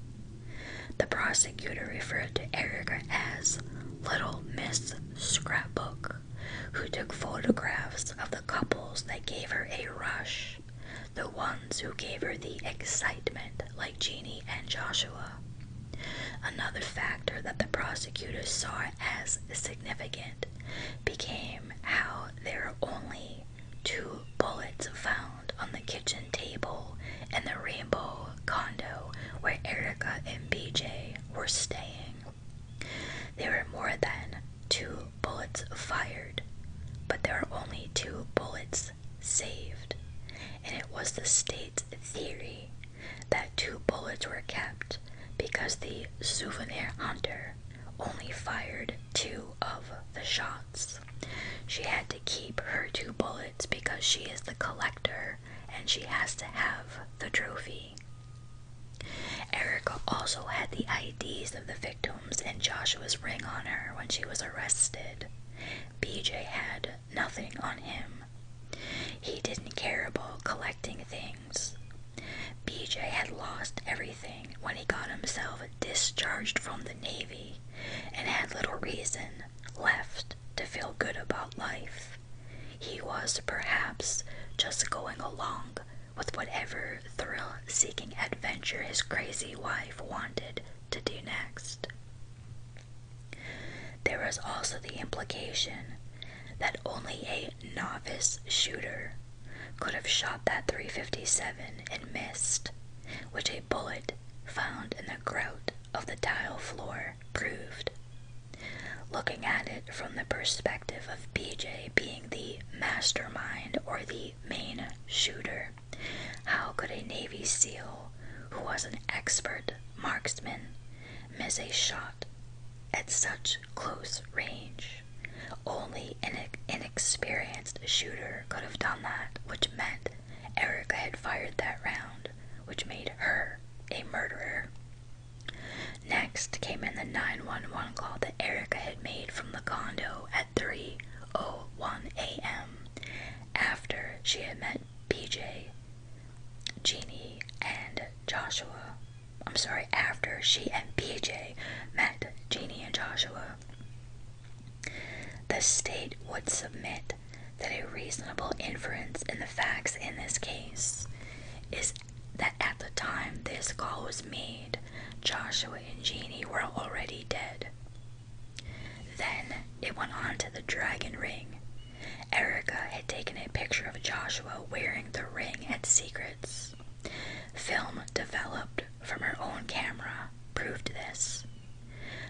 The prosecutor referred to Erica as Little Miss Scrapbook, who took photographs of the couples that gave her a rush, the ones who gave her the excitement, like Geney and Joshua. Another factor that the prosecutors saw as significant became how there were only 2 bullets found on the kitchen table in the Rainbow condo where Erica and BJ were staying. There were more than 2 bullets fired, but there were only 2 bullets saved, and it was the state's theory that 2 bullets were kept because the souvenir hunter only fired 2 of the shots. She had to keep her 2 bullets because she is the collector and she has to have the trophy. Erica also had the IDs of the victims and Joshua's ring on her when she was arrested. BJ had nothing on him. He didn't care about collecting things. BJ had lost everything when he got himself discharged from the Navy and had little reason left to feel good about life. He was perhaps just going along with whatever thrill-seeking adventure his crazy wife wanted to do next. There was also the implication that only a novice shooter could have shot that .357 and missed, which a bullet found in the grout of the tile floor proved. Looking at it from the perspective of BJ being the mastermind or the main shooter, how could a Navy SEAL who was an expert marksman miss a shot at such close range? Only an inexperienced shooter could have done that, which meant Erica had fired that round, which made her a murderer. Next came in the 911 call that Erica had made from the condo at 3:01 she had met PJ, Geney, and Joshua. After she and PJ met Geney and Joshua. The state would submit that a reasonable inference in the facts in this case is that at the time this call was made, Joshua and Geney were already dead. Then it went on to the dragon ring. Erica had taken a picture of Joshua wearing the ring at Secrets. Film developed from her own camera proved this.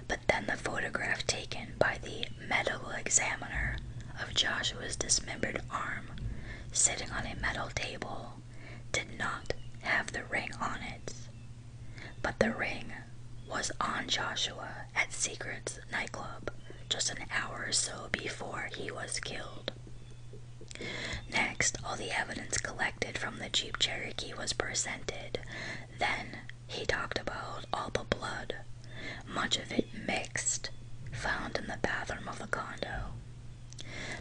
But then the photograph taken by the medical examiner of Joshua's dismembered arm sitting on a metal table did not have the ring on it. But the ring was on Joshua at Secret's nightclub just an hour or so before he was killed. Next, all the evidence collected from the Jeep Cherokee was presented. Then he talked about all the blood, much of it mixed, found in the bathroom of the condo.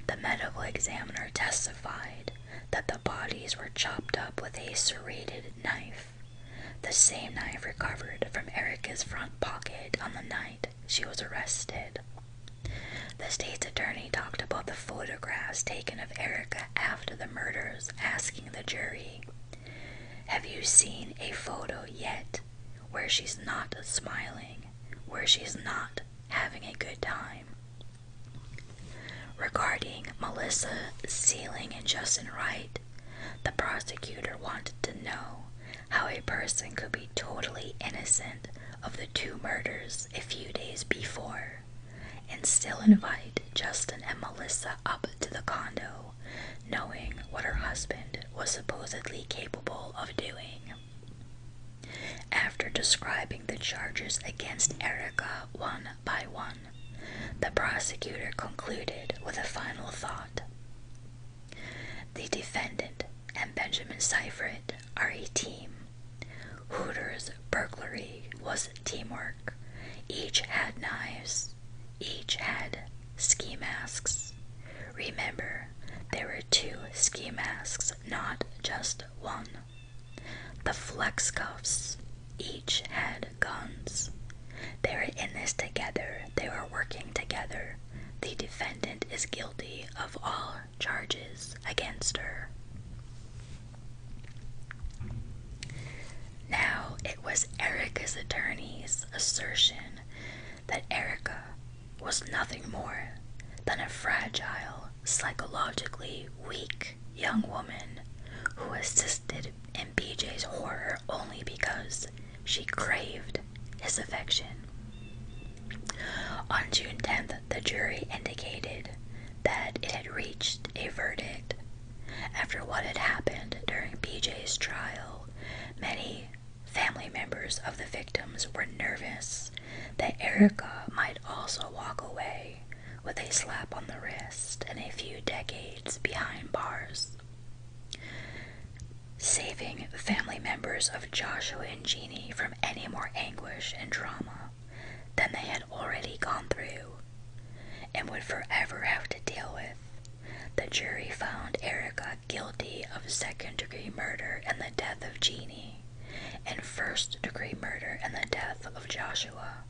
The medical examiner testified that the bodies were chopped up with a serrated knife, the same knife recovered from Erica's front pocket on the night she was arrested. The state's attorney talked about the photographs taken of Erica after the murders, asking the jury, "Have you seen a photo yet where she's not smiling, where she's not having a good time?" Regarding Melissa Sealing and Justin Wright, the prosecutor wanted to know how a person could be totally innocent of the two murders a few days before and still invite Justin and Melissa up to the condo, knowing what her husband was supposedly capable of doing. After describing the charges against Erica one by one, the prosecutor concluded with a final thought. The defendant and Benjamin Seifert are a team. Hooters' burglary was teamwork. Each had knives. Each had ski masks. Remember, there were 2 ski masks, not just one. The flex cuffs each had guns. They were in this together. They were working together. The defendant is guilty of all charges against her. Now, it was Erica's attorney's assertion that Erica was nothing more than a fragile, psychologically weak young woman who assisted in BJ's horror only because she craved his affection. On June 10th, the jury indicated that it had reached a verdict. After what had happened during BJ's trial, many family members of the victims were nervous that Erica might also walk away with a slap on the wrist and a few decades behind bars. Saving family members of Joshua and Geney from any more anguish and drama than they had already gone through and would forever have to deal with, the jury found Erica guilty of second-degree murder and the death of Geney, and first-degree murder and the death of Joshua.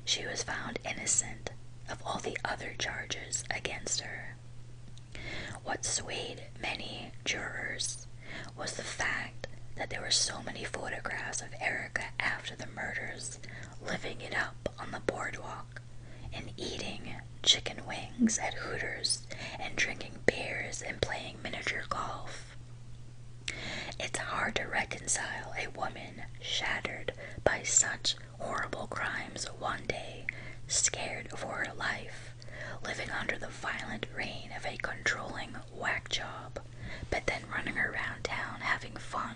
She was found innocent of all the other charges against her. What swayed many jurors was the fact that there were so many photographs of Erica after the murders, living it up on the boardwalk and eating chicken wings at Hooters and drinking beers and playing miniature golf. It's hard to reconcile a woman shattered by such horrible crimes one day, scared for her life, living under the violent reign of a controlling whack job, but then running around town having fun,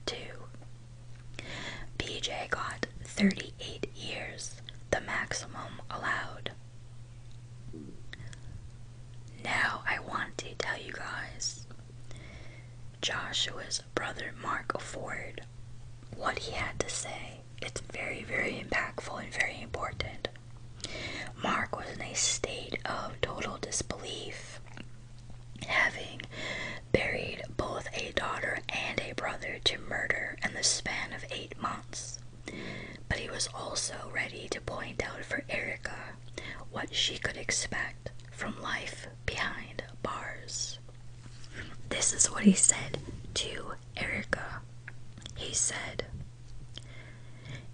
too. BJ got 38 years, the maximum allowed. Now I want to tell you guys Joshua's brother Mark Ford, what he had to say. It's very, very impactful and very important. Mark was in a state of total disbelief, having buried daughter and a brother to murder in the span of 8 months. But he was also ready to point out for Erica what she could expect from life behind bars. This is what he said to Erica. He said,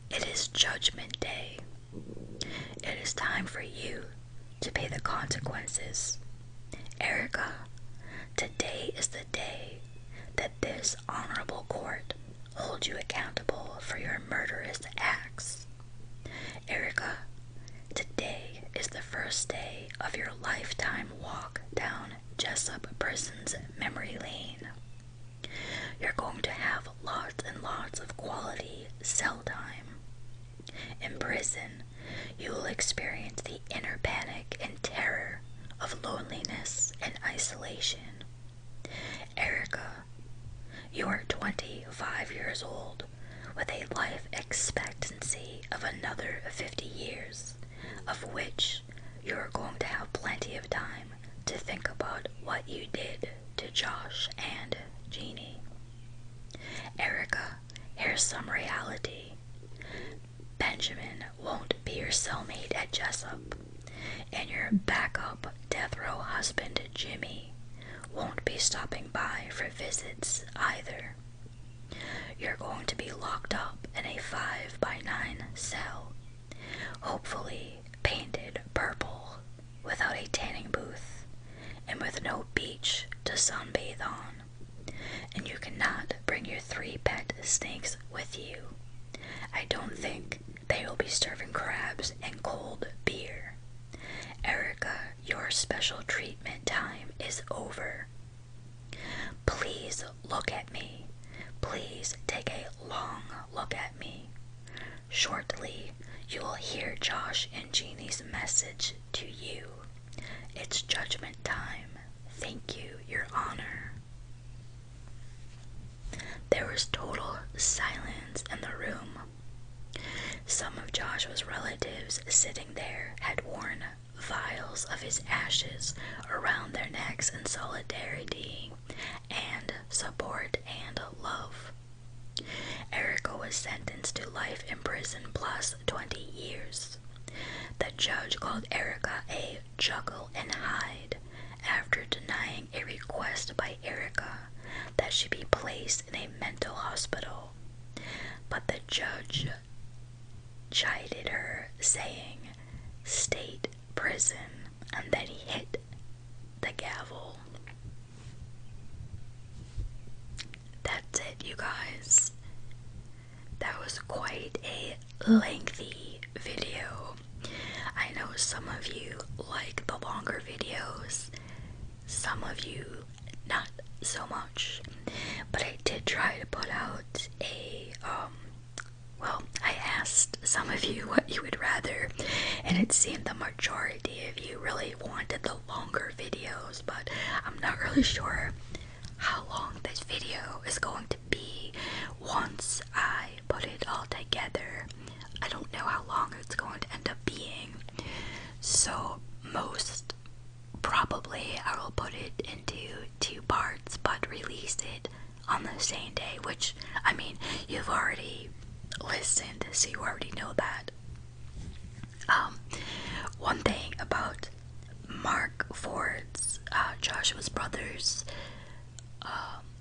"It is Judgment Day. It is time for you to pay the consequences. Erica, today is the day that this honorable court holds you accountable for your murderous acts. Erica, today is the first day of your lifetime walk down Jessup Prison's memory lane. You're going to have lots and lots of quality cell time. In prison, you will experience the inner panic and terror of loneliness and isolation. Erica, you are 25 years old with a life expectancy of another 50 years, of which you are going to have plenty of time to think about what you did to Josh and Geney. Erica, here's some reality. Benjamin won't be your cellmate at Jessup, and your backup death row husband, Jimmy, won't be stopping by for visits either. You're going to be locked up in a 5x9 cell, hopefully painted purple, without a tanning booth, and with no beach to sunbathe on. And you cannot bring your 3 pet snakes with you. I don't think they will be serving crabs and cold beer. Erica, your special treatment time is over. Please look at me. Please take a long look at me. Shortly, you will hear Josh and Geney's message to you. It's judgment time. Thank you, Your Honor." There was total silence in the room. Some of Joshua's relatives sitting there had worn vials of his ashes around their necks in solidarity and support and love. Erica was sentenced to life in prison plus 20 years. The judge called Erica a Jekyll and Hyde after denying a request by Erica that she be placed in a mental hospital. But the judge chided her, saying, "State prison," and then he hit the gavel. That's it, you guys. That was quite a lengthy video. I know some of you like the longer videos, some of you not so much, but I did try to put out a, I asked some of you what you would rather, and it seemed the majority of you really wanted the longer videos, but I'm not really sure how long this video is going to be once I put it all together. I don't know how long it's going to end up being, so most probably I will put it into 2 parts but release it on the same day, which, I mean, you've already listened, so you already know that. One thing about Mark Ford's, Joshua's brother's,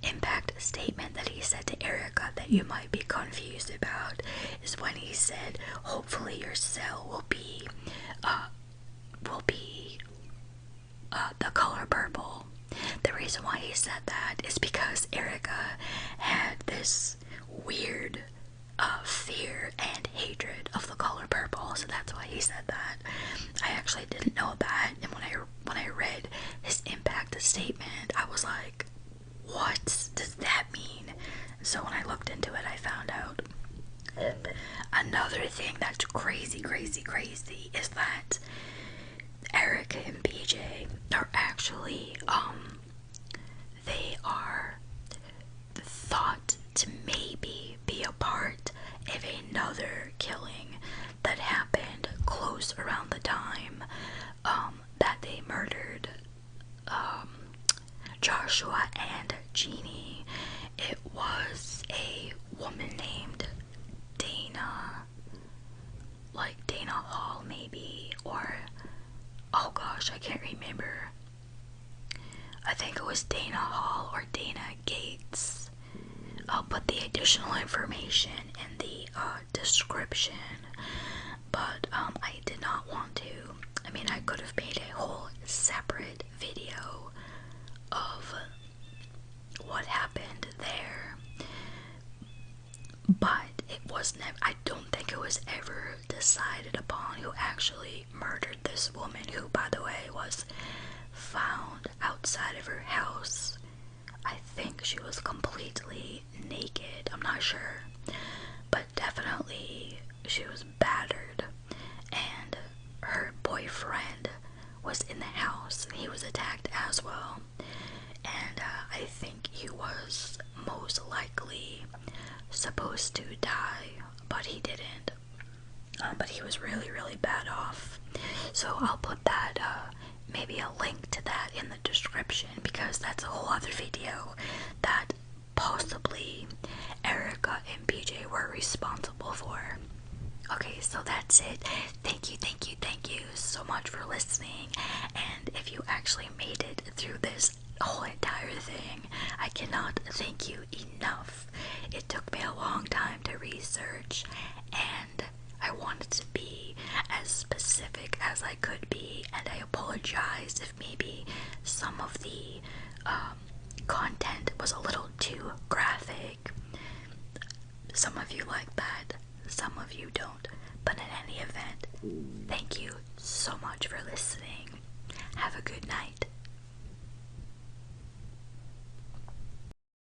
impact statement that he said to Erica that you might be confused about is when he said, hopefully your cell will be the color purple. The reason why he said that is because Erica had this weird fear and hatred of the color purple, so that's why he said that. I actually didn't know that, and when I read his impact statement, I was like, what does that mean? So when I looked into it, I found out. Another thing that's crazy is that Erica and BJ are actually, they are thought to maybe be a part of another killing that happened close around the time that they murdered Joshua and Geney, gosh, I can't remember. I think it was Dana Hall or Dana Gates. I'll put the additional information in the description, but I did not want to. I mean, I could have made a whole separate video of what happened there, but it was never, I don't think it was ever decided upon who actually murdered this woman, who, by the way, was found outside of her house. I think she was completely naked, I'm not sure, but definitely she was battered, and her boyfriend was in the house, and he was attacked as well, and I think he was most likely supposed to die, but he didn't, but he was really, really bad off. So I'll put that, maybe a link to that in the description, because that's a whole other video that possibly Erica and BJ were responsible for. Okay, so that's it. Thank you so much for listening, and if you actually made it through this whole entire thing, I cannot thank you enough. It took me a long time to research, and I wanted to be as specific as I could be, and I apologize if maybe some of the content was a little too graphic. Some of you like that, some of you don't, but in any event, thank you so much for listening,